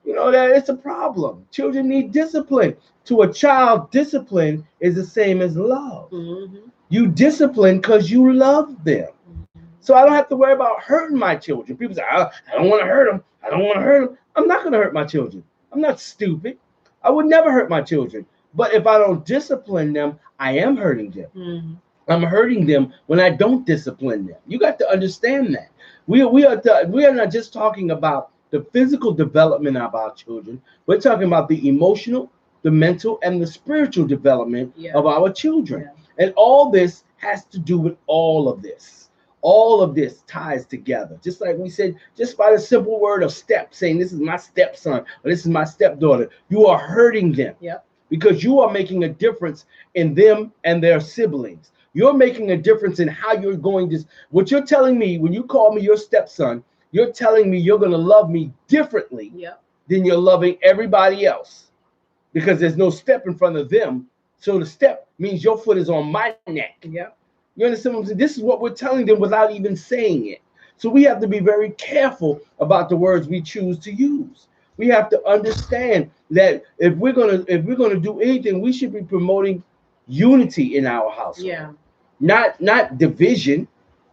You know, that it's a problem. Children need discipline. To a child, discipline is the same as love. You discipline because you love them. So I don't have to worry about hurting my children. People say, I don't want to hurt them. I don't want to hurt them. I'm not going to hurt my children. I'm not stupid. I would never hurt my children. But if I don't discipline them, I am hurting them. I'm hurting them when I don't discipline them. You got to understand that. We are not just talking about the physical development of our children. We're talking about the emotional, the mental, and the spiritual development of our children. And all this has to do with all of this. All of this ties together. Just like we said, just by the simple word of step, saying this is my stepson or this is my stepdaughter, you are hurting them. Because you are making a difference in them and their siblings. You're making a difference in how you're going to, what you're telling me when you call me your stepson, you're telling me you're going to love me differently than you're loving everybody else, because there's no step in front of them. So the step means your foot is on my neck. You understand what I'm saying? This is what we're telling them without even saying it. So we have to be very careful about the words we choose to use. We have to understand that if we're gonna do anything, we should be promoting unity in our household. Not division.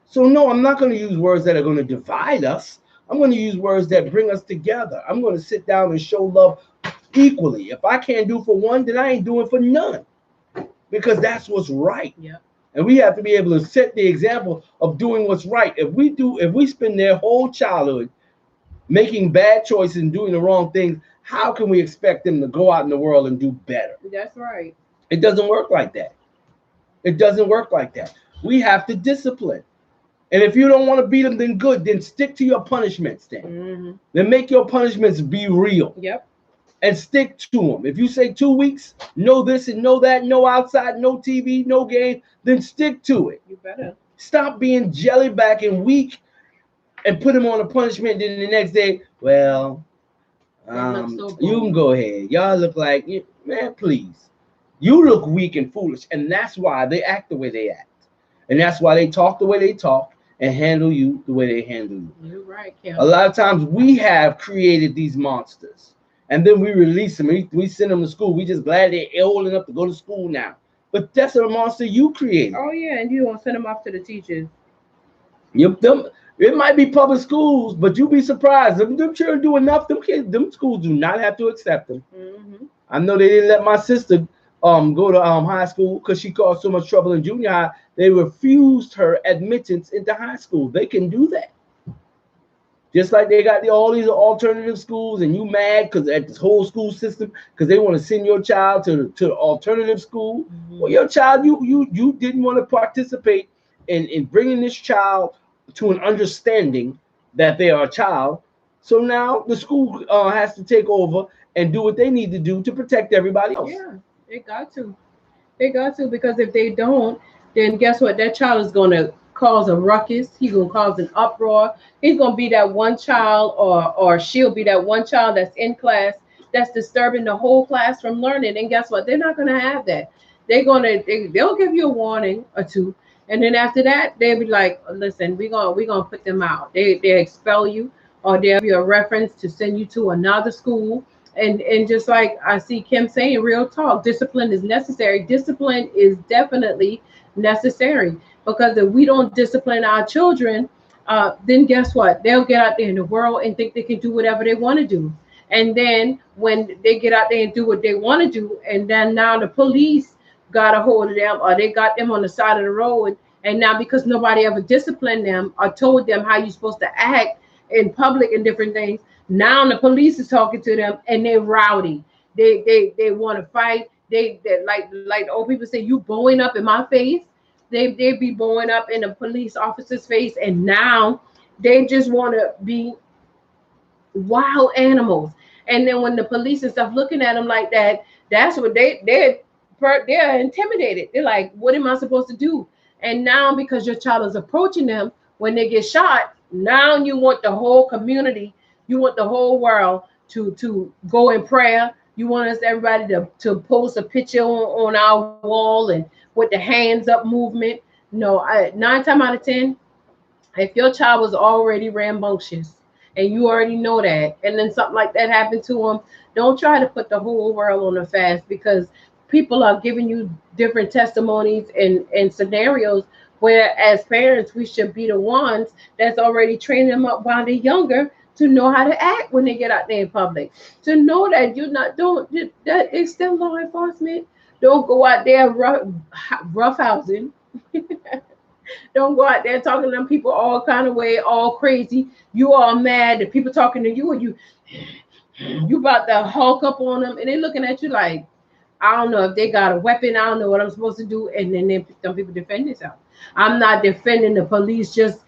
So no, I'm not going to use words that are going to divide us. I'm going to use words that bring us together. I'm going to sit down and show love equally. If I can't do for one, then I ain't doing for none, because that's what's right. And we have to be able to set the example of doing what's right. If we spend their whole childhood making bad choices and doing the wrong things, how can we expect them to go out in the world and do better? That's right. It doesn't work like that. It doesn't work like that. We have to discipline. And if you don't want to beat them, then good. Then stick to your punishments then. Then make your punishments be real. And stick to them. If you say 2 weeks, no this and no that, no outside, no TV, no game, then stick to it. You better. Stop being jellyback and weak and put them on a punishment. Then the next day, well, you can go ahead. Y'all look like, man, please. You look weak and foolish. And that's why they act the way they act. And that's why they talk the way they talk and handle you the way they handle you. You're right, Kim. A lot of times we have created these monsters, and then we release them. We send them to school. We just glad they're old enough to go to school now. But that's a monster you created. Oh yeah, and you don't send them off to the teachers. It might be public schools, but you'll be surprised. Them children do enough. Them schools do not have to accept them. I know they didn't let my sister go to high school because she caused so much trouble in junior high. They refused her admittance into high school. They can do that. Just like they got all these alternative schools, and you mad because at this whole school system because they want to send your child to the alternative school. Well, your child, you didn't want to participate in bringing this child to an understanding that they are a child. So now the school has to take over and do what they need to do to protect everybody else. Yeah, they got to. They got to, because if they don't, then guess what? That child is going to cause a ruckus. He's going to cause an uproar. He's going to be that one child, or she'll be that one child that's in class that's disturbing the whole class from learning. And guess what? They're not going to have that. They'll give you a warning or two. And then after that, they'll be like, listen, we're gonna put them out. They expel you, or they'll be a reference to send you to another school. And just like I see Kim saying, real talk, discipline is necessary. Discipline is definitely necessary, because if we don't discipline our children, then guess what? They'll get out there in the world and think they can do whatever they want to do. And then when they get out there and do what they want to do, and then now the police got a hold of them, or they got them on the side of the road. And now because nobody ever disciplined them or told them how you're supposed to act in public and different things, now the police is talking to them and they're rowdy. They want to fight. They like the old people say, you bowing up in my face. They be bowing up in the police officer's face, and now they just want to be wild animals. And then when the police and stuff looking at them like that, that's what they're intimidated. They're like, what am I supposed to do? And now because your child is approaching them when they get shot, now you want the whole community, you want the whole world to go in prayer. You want us everybody to post a picture on our wall and with the hands up movement. No, 9 times out of 10, if your child was already rambunctious and you already know that, and then something like that happened to them, don't try to put the whole world on the fast, because people are giving you different testimonies and scenarios where as parents, we should be the ones that's already training them up while they're younger to know how to act when they get out there in public, to know that that it's still law enforcement. Don't go out there roughhousing. Don't go out there talking to them people all kind of way, all crazy. You all mad that people talking to you, and you about to hulk up on them, and they looking at you like, I don't know if they got a weapon. I don't know what I'm supposed to do. And then some people defend themselves. I'm not defending the police just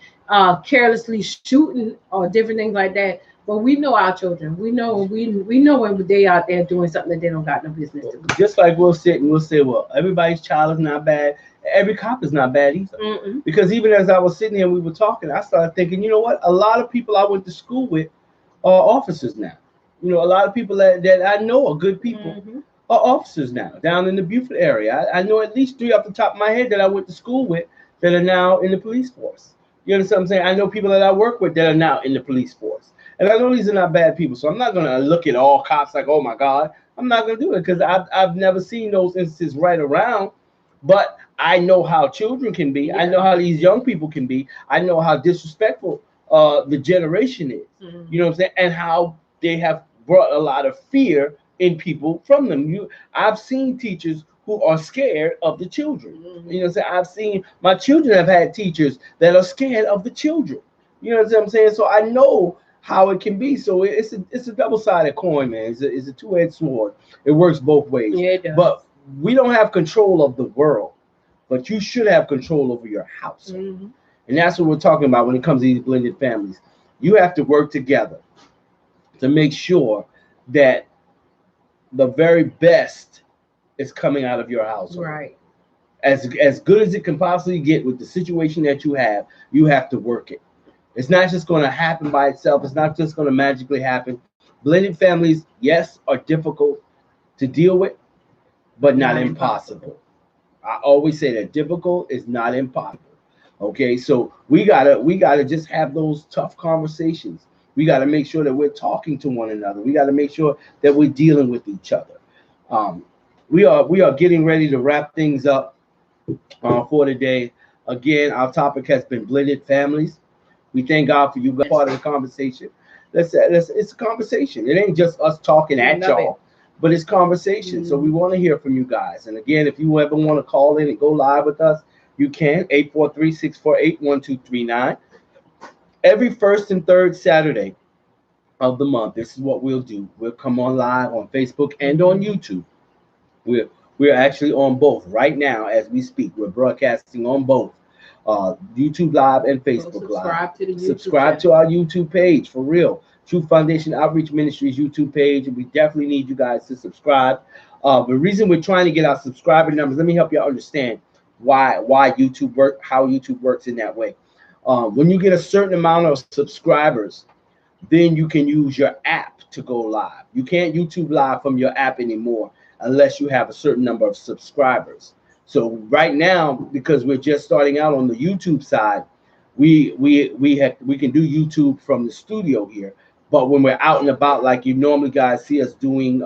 carelessly shooting or different things like that. But we know our children. We know when they out there doing something that they don't got no business to do. Just like we'll sit and we'll say, well, everybody's child is not bad. Every cop is not bad either. Mm-mm. Because even as I was sitting here and we were talking, I started thinking, you know what? A lot of people I went to school with are officers now. You know, a lot of people that I know are good people. Mm-hmm. Are officers now down in the Beaufort area. I know at least 3 off the top of my head that I went to school with that are now in the police force. You understand what I'm saying? I know people that I work with that are now in the police force. And I know these are not bad people. So I'm not going to look at all cops like, oh my God. I'm not going to do it because I've never seen those instances right around. But I know how children can be. Yeah. I know how these young people can be. I know how disrespectful the generation is. Mm-hmm. You know what I'm saying? And how they have brought a lot of fear in people from them. I've seen teachers who are scared of the children. Mm-hmm. You know what I'm saying? I've seen my children have had teachers that are scared of the children. You know what I'm saying? So I know how it can be. So it's a double-sided coin, man. It's a two-edged sword. It works both ways. Yeah, it does. But we don't have control of the world, but you should have control over your house. Mm-hmm. And that's what we're talking about when it comes to these blended families. You have to work together to make sure that the very best is coming out of your household. Right. As good as it can possibly get with the situation that you have to work it. It's not just going to happen by itself. It's not just going to magically happen. Blended families, yes, are difficult to deal with, but not impossible. I always say that difficult is not impossible. Okay, so we gotta just have those tough conversations. We got to make sure that we're talking to one another. We got to make sure that we're dealing with each other. We are getting ready to wrap things up for today. Again, our topic has been blended families. We thank God for you guys part of the conversation. It's a conversation. It ain't just us talking at y'all, but it's conversation. Mm-hmm. So we want to hear from you guys. And again, if you ever want to call in and go live with us, you can, 843-648-1239. Every first and third Saturday of the month, this is what we'll do. We'll come on live on Facebook and on YouTube. We're actually on both right now as we speak. We're broadcasting on both YouTube Live and Facebook Live. Subscribe to our YouTube page, for real. True Foundation Outreach Ministries YouTube page, and we definitely need you guys to subscribe. The reason we're trying to get our subscriber numbers, let me help you understand why YouTube how YouTube works in that way. When you get a certain amount of subscribers, then you can use your app to go live. You can't YouTube live from your app anymore unless you have a certain number of subscribers. So right now, because we're just starting out on the YouTube side, we can do YouTube from the studio here. But when we're out and about, like you normally guys see us doing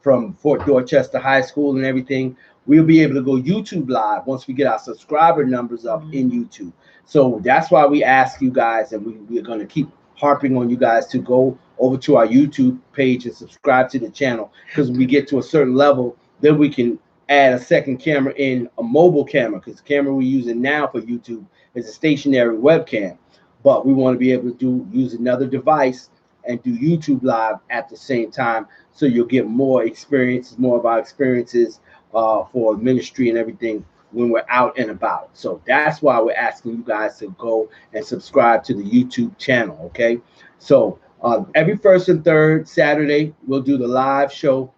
from Fort Dorchester High School and everything, we'll be able to go YouTube live once we get our subscriber numbers up in YouTube. So that's why we ask you guys, and we're going to keep harping on you guys to go over to our YouTube page and subscribe to the channel, because when we get to a certain level, then we can add a second camera in, a mobile camera, because the camera we're using now for YouTube is a stationary webcam. But we want to be able to use another device and do YouTube live at the same time, so you'll get more experiences, more of our experiences for ministry and everything when we're out and about. So that's why we're asking you guys to go and subscribe to the YouTube channel, okay? So every first and third Saturday, we'll do the live show,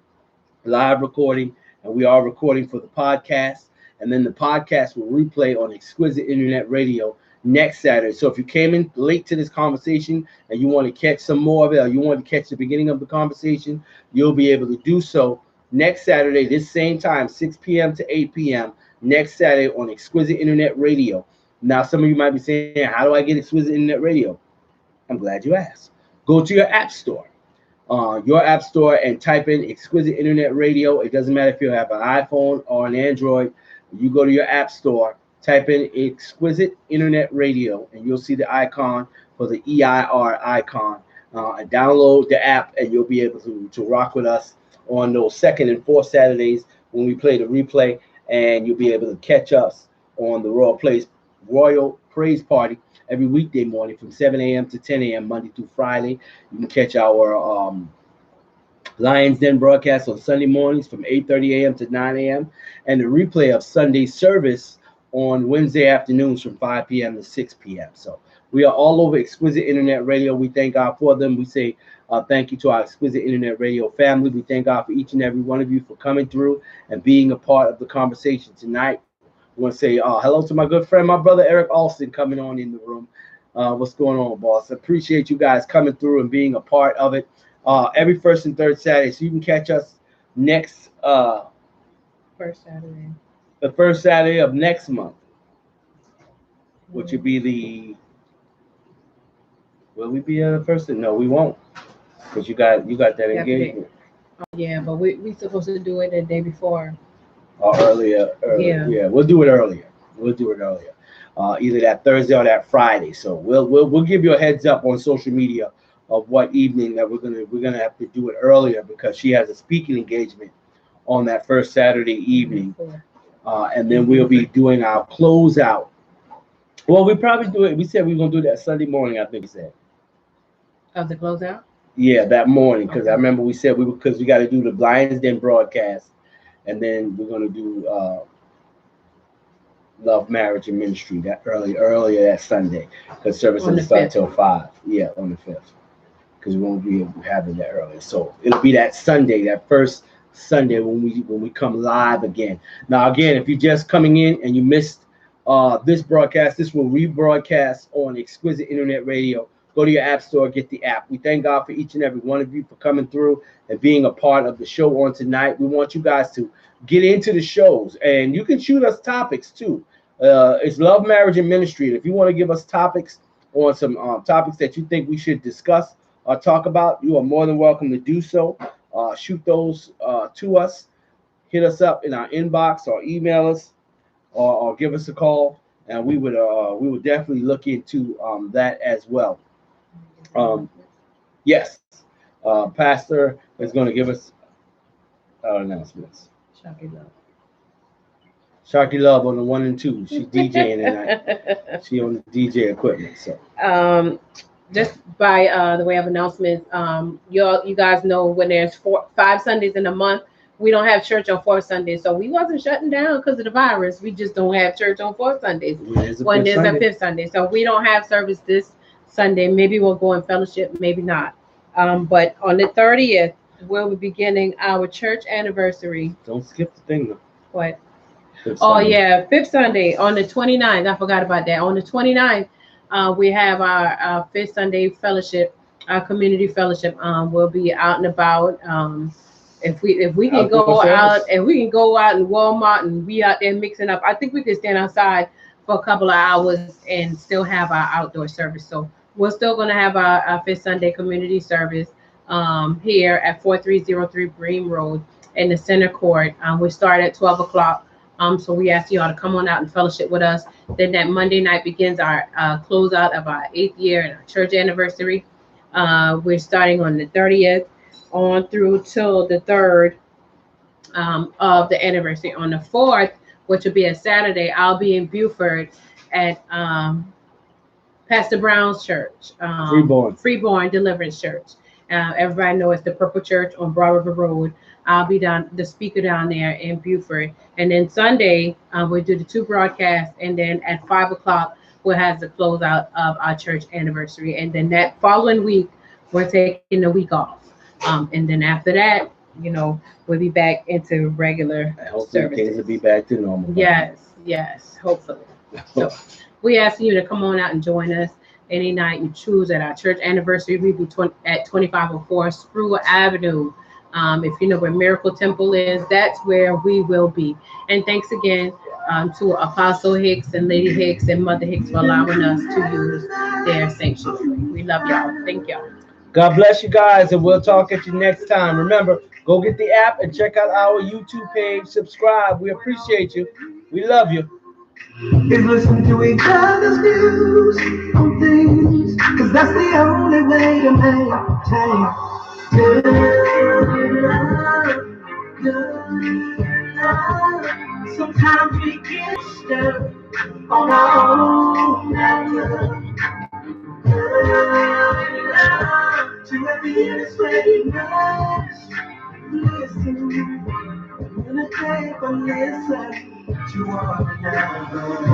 live recording, and we are recording for the podcast. And then the podcast will replay on Exquisite Internet Radio next Saturday. So if you came in late to this conversation and you want to catch some more of it, or you want to catch the beginning of the conversation, you'll be able to do so next Saturday, this same time, 6 p.m. to 8 p.m. next Saturday on Exquisite Internet Radio. Now, some of you might be saying, how do I get Exquisite Internet Radio? I'm glad you asked. Go to your app store. And type in Exquisite Internet Radio. It doesn't matter if you have an iPhone or an Android. You go to your app store, type in Exquisite Internet Radio, and you'll see the icon for the EIR icon. And download the app, and you'll be able to rock with us on those second and fourth Saturdays when we play the replay, and you'll be able to catch us on the Royal Praise Party every weekday morning from 7 a.m. to 10 a.m. Monday through Friday. You can catch our Lions Den broadcast on Sunday mornings from 8:30 a.m. to 9 a.m. and the replay of Sunday service on Wednesday afternoons from 5 p.m. to 6 p.m. So we are all over Exquisite Internet Radio. We thank God for them. We say thank you to our Exquisite Internet Radio family. We thank God for each and every one of you for coming through and being a part of the conversation tonight. I want to say hello to my good friend, my brother Eric Alston, coming on in the room. What's going on, boss? Appreciate you guys coming through and being a part of it every first and third Saturday. So you can catch us next First Saturday. The first Saturday of next month, which would be the. Will we be the first? No, we won't, because you got that engagement. Yeah, but we supposed to do it the day before. Or earlier. Yeah, we'll do it earlier. Either that Thursday or that Friday. So we'll give you a heads up on social media of what evening that we're gonna have to do it earlier, because she has a speaking engagement on that first Saturday evening, and then we'll be doing our closeout. Well, we probably do it. We said we were gonna do that Sunday morning. I think we said. Of the closeout. Yeah, that morning, because I remember we said because we got to do the Lions Den broadcast. And then we're going to do Love, Marriage, and Ministry that earlier that Sunday, because service doesn't start till 5. Yeah, on the 5th, because we won't be having that earlier. So it'll be that Sunday, that first Sunday when we come live again. Now, again, if you're just coming in and you missed this broadcast, this will rebroadcast on Exquisite Internet Radio. Go to your app store, get the app. We thank God for each and every one of you for coming through and being a part of the show on tonight. We want you guys to get into the shows, and you can shoot us topics too. It's Love, Marriage, and Ministry. And if you want to give us topics on some topics that you think we should discuss or talk about, you are more than welcome to do so. Shoot those to us. Hit us up in our inbox or email us or give us a call, and we would definitely look into that as well. Yes, Pastor is going to give us our announcements. Sharky Love on the 1 and 2. She's DJing tonight. She on the DJ equipment. So just by the way of announcements, you guys know when there's 5 Sundays in a month, we don't have church on 4 Sundays. So we wasn't shutting down because of the virus. We just don't have church on 4 Sundays when there's a 5th Sunday. So we don't have service this Sunday. Maybe we'll go in fellowship, maybe not. But on the 30th, we'll be beginning our church anniversary. Don't skip the thing though. What? Oh yeah, 5th Sunday on the 29th. I forgot about that. On the 29th, we have our 5th Sunday fellowship, our community fellowship. We'll be out and about. If we can go out and we can go out in Walmart and be out there mixing up, I think we could stand outside for a couple of hours and still have our outdoor service. So we're still going to have our 5th Sunday community service here at 4303 Bream Road in the center court. We start at 12 o'clock. So we ask you all to come on out and fellowship with us. Then that Monday night begins our closeout of our 8th year and our church anniversary. We're starting on the 30th on through till the 3rd. of the anniversary. On the 4th, which will be a Saturday, I'll be in Beaufort at Pastor Brown's church, Freeborn Deliverance Church. Everybody knows it's the Purple Church on Broad River Road. I'll be the speaker down there in Beaufort. And then Sunday, we'll do the 2 broadcasts. And then at 5 o'clock, we'll have the closeout of our church anniversary. And then that following week, we're taking the week off. And then after that, we'll be back into regular services. Things will be back to normal. Yes, hopefully. So we ask you to come on out and join us any night you choose at our church anniversary. We'll be at 2504 Spruill Avenue. If you know where Miracle Temple is, that's where we will be. And thanks again to Apostle Hicks and Lady Hicks and Mother Hicks for allowing us to use their sanctuary. We love y'all. Thank y'all. God bless you guys, and we'll talk at you next time. Remember, go get the app and check out our YouTube page. Subscribe. We appreciate you. We love you. Is listen to each other's views on things, cause that's the only way to maintain good love. Sometimes we get stuck on our own love. To every illustrated mess, listen, in a tape and listen to one another.